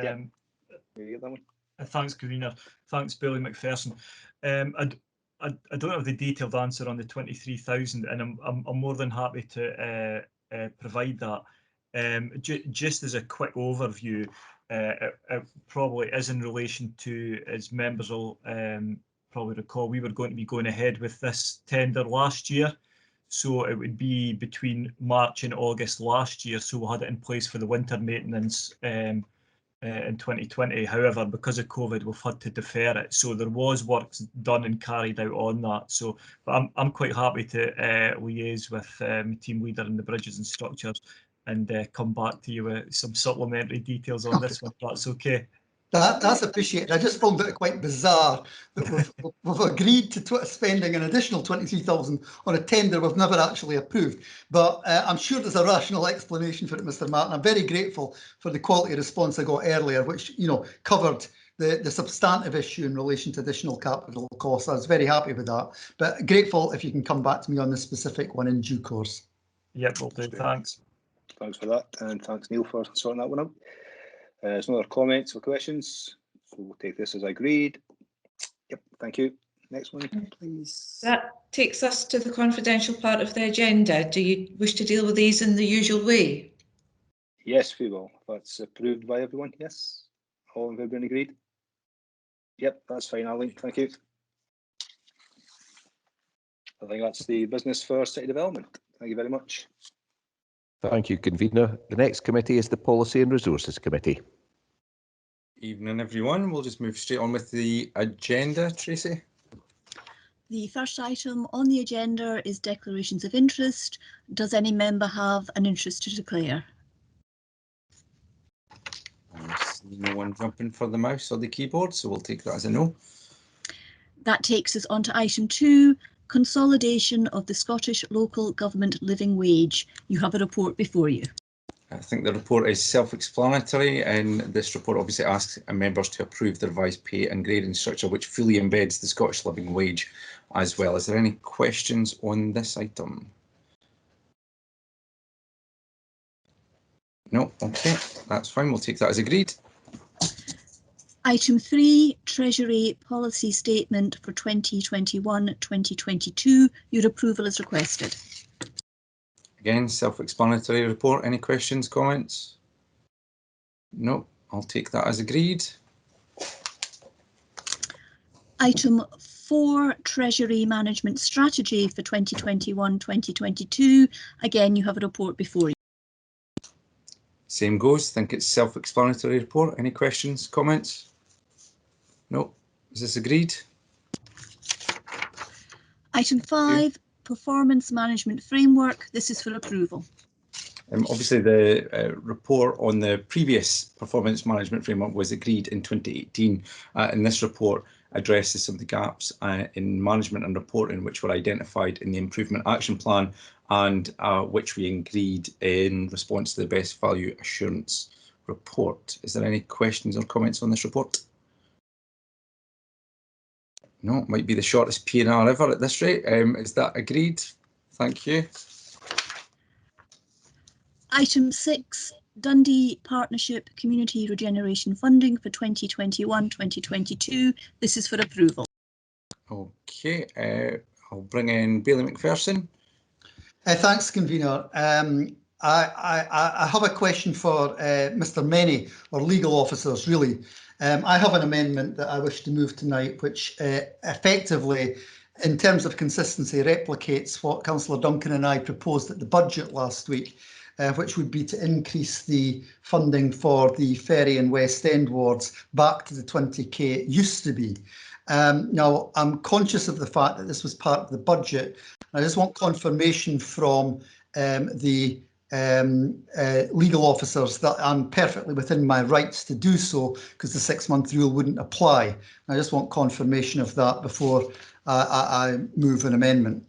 You get that one? Thanks, Convener. Thanks, Billy McPherson. I don't have the detailed answer on the 23,000, and I'm more than happy to provide that. Just as a quick overview, it probably is in relation to, as members will probably recall, we were going to be going ahead with this tender last year. So it would be between March and August last year. So we had it in place for the winter maintenance in 2020. However, because of COVID, we've had to defer it. So there was work done and carried out on that. So, but I'm quite happy to liaise with my team leader in the bridges and structures and come back to you with some supplementary details on this one, if that's okay. That's appreciated. I just found it quite bizarre that we've agreed to spending an additional 23,000 on a tender we've never actually approved. But I'm sure there's a rational explanation for it, Mr. Martin. I'm very grateful for the quality response I got earlier, which covered the substantive issue in relation to additional capital costs. I was very happy with that. But grateful if you can come back to me on the specific one in due course. Yep, will do. Thanks. Thanks for that, and thanks, Neil, for sorting that one out. There's no other comments or questions, so we'll take this as agreed. Yep, thank you. Next one, please. That takes us to the confidential part of the agenda. Do you wish to deal with these in the usual way? Yes, we will. That's approved by everyone. Yes, all in favour and agreed. Yep, that's fine, Arlene. Thank you. I think that's the business for city development. Thank you very much. Thank you, Convener. The next committee is the Policy and Resources Committee. Evening, everyone. We'll just move straight on with the agenda. Tracy? The first item on the agenda is declarations of interest. Does any member have an interest to declare? I see no one jumping for the mouse or the keyboard, so we'll take that as a no. That takes us on to item 2, consolidation of the Scottish Local Government Living Wage. You have a report before you. I think the report is self-explanatory, and this report obviously asks members to approve the revised pay and grading structure, which fully embeds the Scottish Living Wage as well. Is there any questions on this item? No, okay, that's fine. We'll take that as agreed. Item 3, Treasury Policy Statement for 2021-2022. Your approval is requested. Again, self-explanatory report. Any questions, comments? No, I'll take that as agreed. Item 4, Treasury Management Strategy for 2021-2022. Again, you have a report before you. Same goes. I think it's self-explanatory report. Any questions, comments? No. Is this agreed? Item 5, Performance Management Framework. This is for approval. Obviously, the report on the previous performance management framework was agreed in 2018, and this report addresses some of the gaps in management and reporting which were identified in the Improvement Action Plan and which we agreed in response to the Best Value Assurance report. Is there any questions or comments on this report? No, it might be the shortest P&R ever at this rate. Is that agreed? Thank you. Item 6, Dundee Partnership Community Regeneration Funding for 2021-2022. This is for approval. Okay, I'll bring in Bailey McPherson. Thanks, convener. I have a question for Mr. Many, or legal officers, really. I have an amendment that I wish to move tonight, which effectively, in terms of consistency, replicates what Councillor Duncan and I proposed at the budget last week, which would be to increase the funding for the Ferry and West End wards back to the 20k it used to be. Now, I'm conscious of the fact that this was part of the budget. I just want confirmation from the legal officers that I'm perfectly within my rights to do so, because the 6-month rule wouldn't apply. I just want confirmation of that before I move an amendment.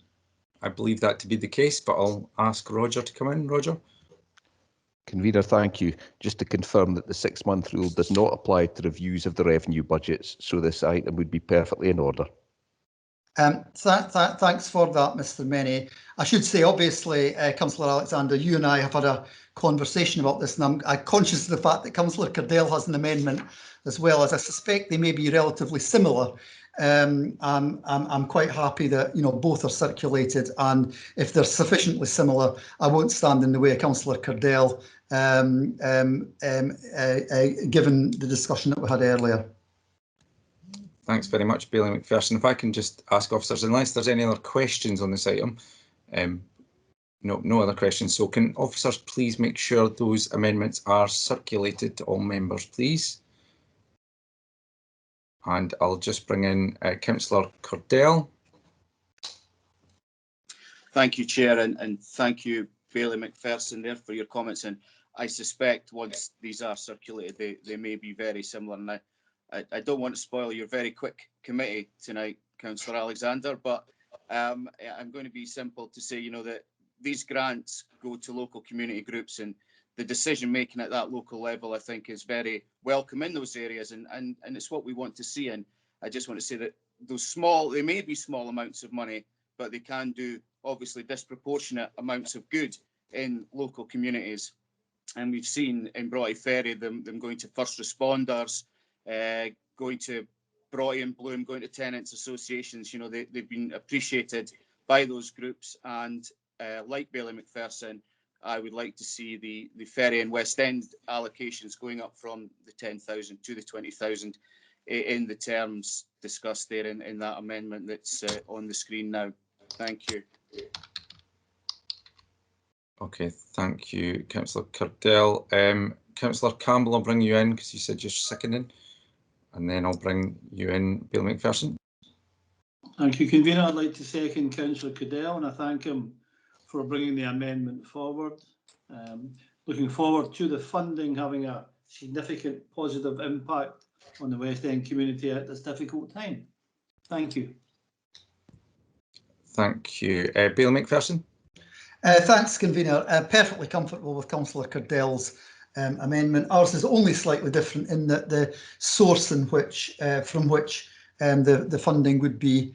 I believe that to be the case, but I'll ask Roger to come in. Roger. Convener, thank you. Just to confirm that the 6-month rule does not apply to reviews of the revenue budgets, so this item would be perfectly in order. Thanks for that, Mr. Many. I should say, obviously, Councillor Alexander, you and I have had a conversation about this, and I'm conscious of the fact that Councillor Cardell has an amendment as well, as I suspect they may be relatively similar. I'm quite happy that both are circulated, and if they're sufficiently similar, I won't stand in the way of Councillor Cardell, given the discussion that we had earlier. Thanks very much, Bailey McPherson. If I can just ask officers, unless there's any other questions on this item, no other questions. So can officers please make sure those amendments are circulated to all members, please? And I'll just bring in Councillor Cardell. Thank you, Chair, and thank you, Bailey McPherson, there for your comments. And I suspect once these are circulated, they may be very similar. And I don't want to spoil your very quick committee tonight, Councillor Alexander, but I'm going to be simple to say, that these grants go to local community groups, and the decision making at that local level, I think, is very welcome in those areas, and it's what we want to see. And I just want to say that those they may be small amounts of money, but they can do obviously disproportionate amounts of good in local communities. And we've seen in Broughty Ferry them going to first responders, going to Broughty and Bloom, going to tenants associations. They've been appreciated by those groups, and like Bailey McPherson, I would like to see the Ferry and West End allocations going up from the 10,000 to the 20,000 in the terms discussed there in that amendment that's on the screen now. Thank you. Okay, thank you, Councillor Cardell. Councillor Campbell, I'll bring you in because you said you're seconding, and then I'll bring you in, Bill McPherson. Thank you, Convener. I'd like to second Councillor Cardell, and I thank him for bringing the amendment forward. Looking forward to the funding having a significant positive impact on the West End community at this difficult time. Thank you. Thank you. Bill McPherson. Thanks, Convener. Perfectly comfortable with Councillor Cardell's amendment. Ours is only slightly different in that the source in which from which the funding would be,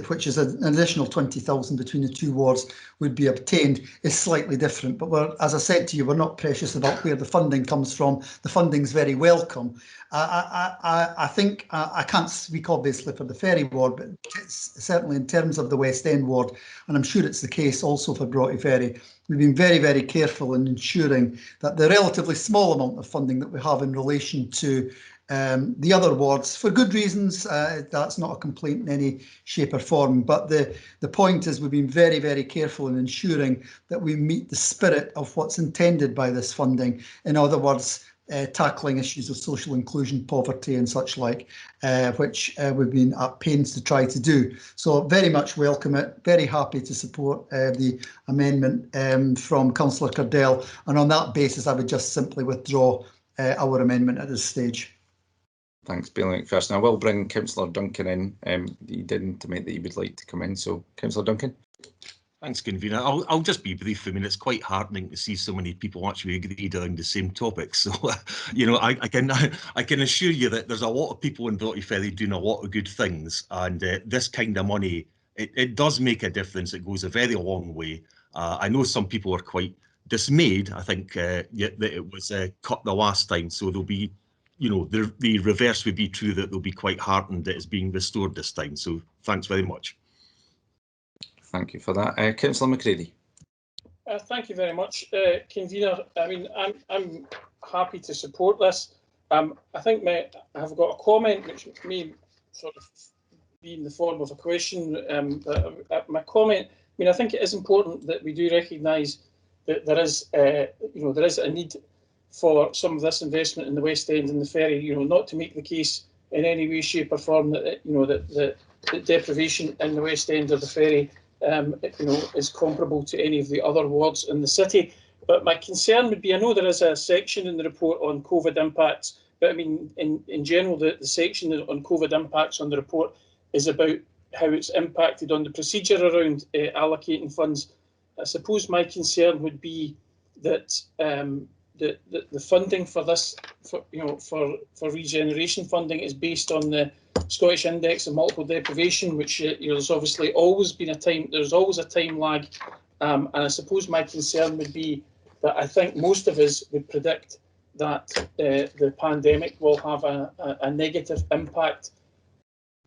which is an additional 20,000 between the two wards, would be obtained, is slightly different. But as I said to you, we're not precious about where the funding comes from. The funding's very welcome. I think I can't speak obviously for the Ferry ward, but certainly in terms of the West End ward, and I'm sure it's the case also for Broughty Ferry, we've been very, very careful in ensuring that the relatively small amount of funding that we have in relation to the other wards, for good reasons, that's not a complaint in any shape or form, but the point is we've been very, very careful in ensuring that we meet the spirit of what's intended by this funding. In other words, tackling issues of social inclusion, poverty and such like, which we've been at pains to try to do. So very much welcome it, very happy to support the amendment from Councillor Cardell, and on that basis I would just simply withdraw our amendment at this stage. Thanks, Bill McPherson. I will bring Councillor Duncan in. He did intimate that he would like to come in. So, Councillor Duncan. Thanks, Convener. I'll just be brief. I mean, it's quite heartening to see so many people actually agreed on the same topic. So, I can assure you that there's a lot of people in Broughty Ferry doing a lot of good things, and this kind of money, it does make a difference. It goes a very long way. I know some people are quite dismayed, I think, yet that it was cut the last time. So there'll be, you know, the reverse would be true, that they'll be quite heartened that it's being restored this time. So thanks very much. Thank you for that. Councillor McCready. Thank you very much, Convener. I mean, I'm happy to support this. I think I've got a comment which may sort of be in the form of a question. My comment, I mean, I think it is important that we do recognise that there is, you know, there is a need for some of this investment in the West End and the ferry. You know, not to make the case in any way, shape, or form that you know that deprivation in the West End or the ferry, you know, is comparable to any of the other wards in the city. But my concern would be, I know there is a section in the report on COVID impacts, but I mean, in general, the section on COVID impacts on the report is about how it's impacted on the procedure around allocating funds. I suppose my concern would be that the funding for this, for regeneration funding, is based on the Scottish Index of Multiple Deprivation, which you know, there's obviously always been there's always a time lag, and I suppose my concern would be that I think most of us would predict that the pandemic will have a negative impact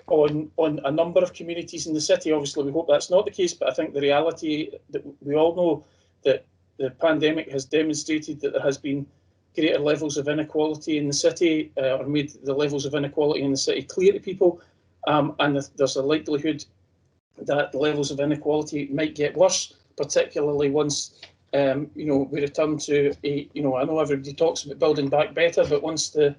on a number of communities in the city. Obviously, we hope that's not the case, but I think the reality that we all know that the pandemic has demonstrated that there has been greater levels of inequality in the city, or made the levels of inequality in the city clear to people, and there's a likelihood that the levels of inequality might get worse, particularly once you know, we return to a, you know, I know everybody talks about building back better, but once the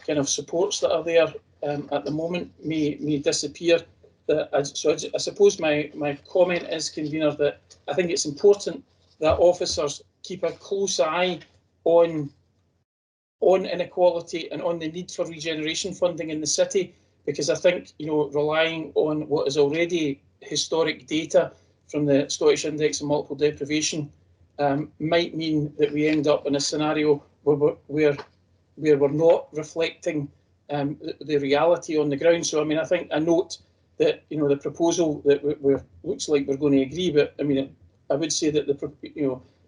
kind of supports that are there at the moment may disappear. So I suppose my comment is, Convener, that I think it's important that officers keep a close eye on inequality and on the need for regeneration funding in the city, because I think, you know, relying on what is already historic data from the Scottish Index of Multiple Deprivation might mean that we end up in a scenario where we're not reflecting the reality on the ground. So I mean, I think I note that, you know, the proposal that looks like we're going to agree, but I mean, I would say that I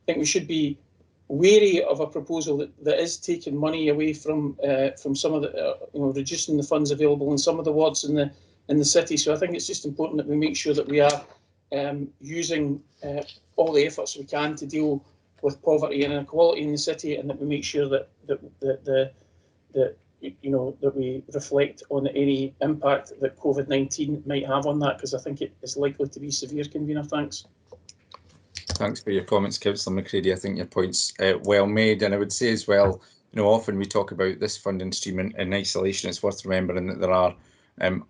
think we should be wary of a proposal that is taking money away from some of the you know, reducing the funds available in some of the wards in the city. So I think it's just important that we make sure that we are using all the efforts we can to deal with poverty and inequality in the city, and that we make sure that you know, that we reflect on any impact that COVID-19 might have on that, because I think it is likely to be severe. Convener, thanks. Thanks for your comments, Councillor McCready. I think your point's well made, and I would say as well, you know, often we talk about this funding stream in isolation. It's worth remembering that there are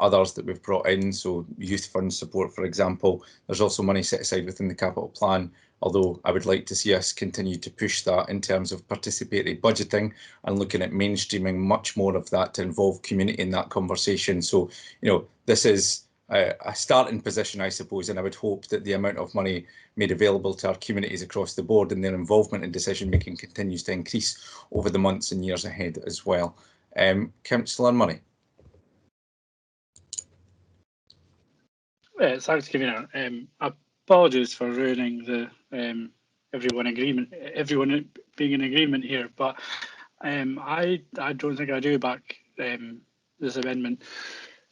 others that we've brought in, so youth fund support, for example. There's also money set aside within the capital plan, although I would like to see us continue to push that in terms of participatory budgeting and looking at mainstreaming much more of that to involve community in that conversation. So, you know, this is a starting position, I suppose, and I would hope that the amount of money made available to our communities across the board and their involvement in decision making continues to increase over the months and years ahead as well. Councillor Murray. Thanks, Convener. Apologies for ruining the everyone being in agreement here, but I don't think I do back this amendment.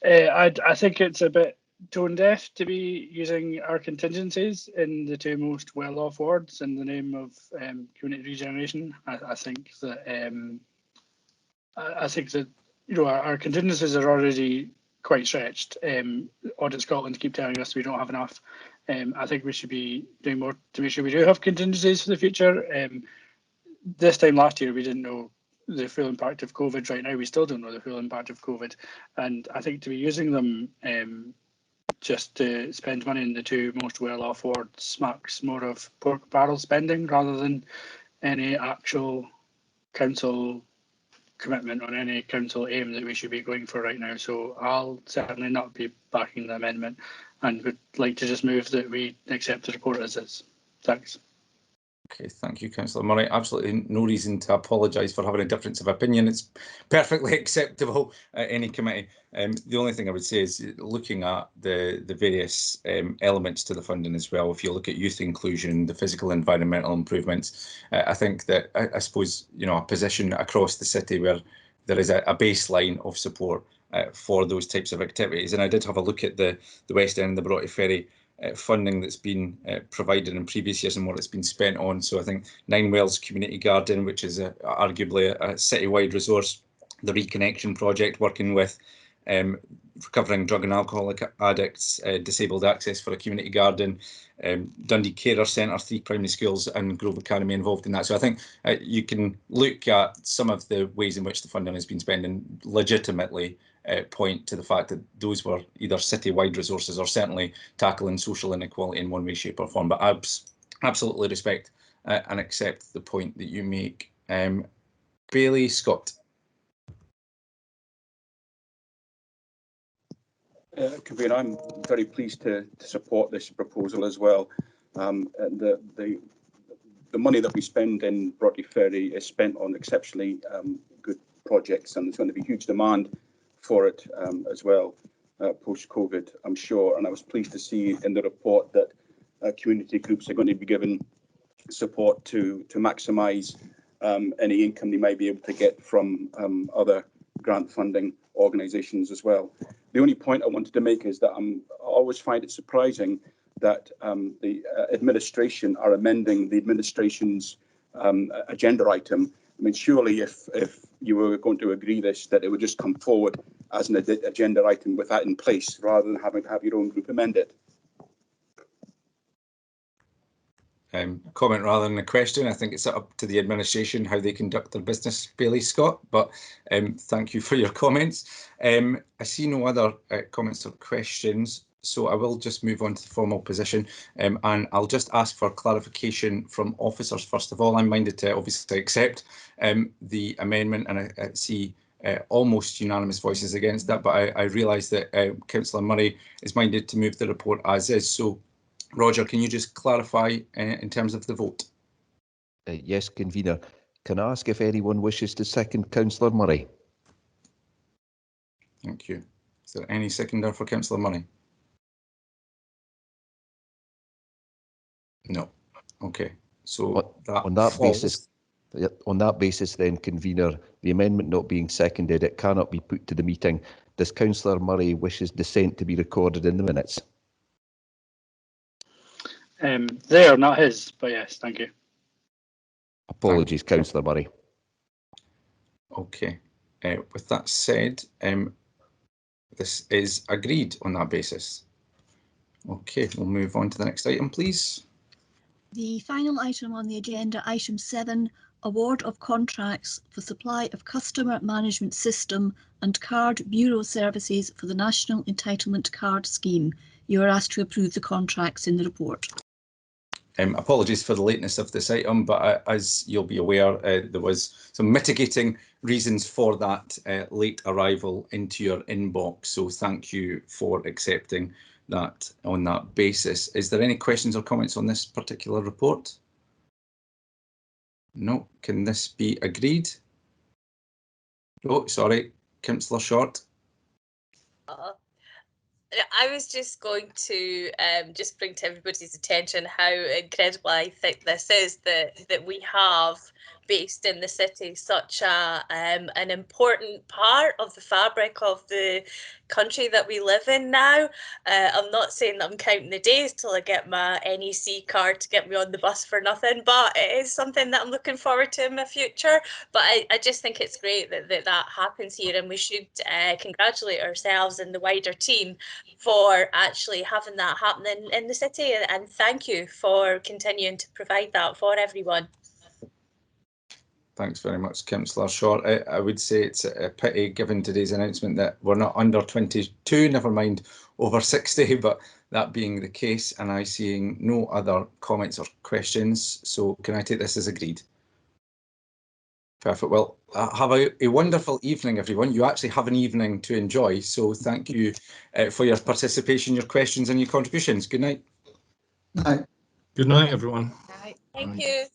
I think it's a bit tone deaf to be using our contingencies in the two most well-off wards in the name of community regeneration. I think that you know, our contingencies are already quite stretched. Audit Scotland keep telling us we don't have enough. I think we should be doing more to make sure we do have contingencies for the future. This time last year we didn't know the full impact of COVID. Right now we still don't know the full impact of COVID, and I think to be using them just to spend money in the two most well-off wards smacks more of pork barrel spending rather than any actual council commitment on any council aim that we should be going for right now. So I'll certainly not be backing the amendment and would like to just move that we accept the report as is. Thanks. Okay, thank you, Councillor Murray. Absolutely no reason to apologise for having a difference of opinion. It's perfectly acceptable at any committee. The only thing I would say is looking at the various elements to the funding as well. If you look at youth inclusion, the physical environmental improvements, I think that I suppose, you know, a position across the city where there is a baseline of support for those types of activities. And I did have a look at the West End and the Broughty Ferry funding that's been provided in previous years and what it's been spent on. So I think Nine Wells Community Garden, which is arguably a city-wide resource, the Reconnection Project, working with recovering drug and alcoholic addicts, disabled access for a community garden, Dundee Carer Centre, 3 primary schools and Grove Academy involved in that. So I think you can look at some of the ways in which the funding has been spent and legitimately point to the fact that those were either city-wide resources or certainly tackling social inequality in one way, shape or form. But I absolutely respect and accept the point that you make. Bailey Scott. Convener, I'm very pleased to support this proposal as well. The money that we spend in Broughty Ferry is spent on exceptionally good projects, and there's going to be huge demand for it as well post-COVID, I'm sure. And I was pleased to see in the report that community groups are going to be given support to maximise any income they might be able to get from other grant funding organisations as well. The only point I wanted to make is that I always find it surprising that the administration are amending the administration's agenda item. I mean, surely if you were going to agree this, that it would just come forward as an agenda item with that in place, rather than having to have your own group amend it. Comment rather than a question. I think it's up to the administration how they conduct their business, Bailey Scott, but thank you for your comments. I see no other comments or questions, so I will just move on to the formal position, and I'll just ask for clarification from officers. First of all, I'm minded to obviously accept the amendment, and I see almost unanimous voices against that, but I realise that Councillor Murray is minded to move the report as is. So Roger, can you just clarify in terms of the vote? Yes, Convener. Can I ask if anyone wishes to second Councillor Murray? Thank you. Is there any seconder for Councillor Murray? No. Okay. So on that basis, then, Convener, the amendment not being seconded, it cannot be put to the meeting. Does Councillor Murray wish his dissent to be recorded in the minutes? They are not his, but yes, thank you. Apologies, Councillor Murray. Okay. With that said, this is agreed on that basis. Okay, we'll move on to the next item, please. The final item on the agenda, item 7, award of contracts for supply of customer management system and card bureau services for the National Entitlement Card Scheme. You are asked to approve the contracts in the report. Apologies for the lateness of this item, but as you'll be aware, there was some mitigating reasons for that late arrival into your inbox. So thank you for accepting that on that basis. Is there any questions or comments on this particular report? No. Can this be agreed? Oh, sorry, Councillor Short. I was just going to just bring to everybody's attention how incredible I think this is, that we have based in the city such an important part of the fabric of the country that we live in now. I'm not saying that I'm counting the days till I get my NEC card to get me on the bus for nothing, but it is something that I'm looking forward to in my future. But I just think it's great that happens here, and we should congratulate ourselves and the wider team for actually having that happening in the city, and thank you for continuing to provide that for everyone. Thanks very much, Councillor Short. I would say it's a pity, given today's announcement, that we're not under 22, never mind over 60, but that being the case, and I seeing no other comments or questions, so can I take this as agreed? Perfect. Well, have a wonderful evening, everyone. You actually have an evening to enjoy, so thank you for your participation, your questions and your contributions. Good night. Night. Good night, everyone. Night. Thank you.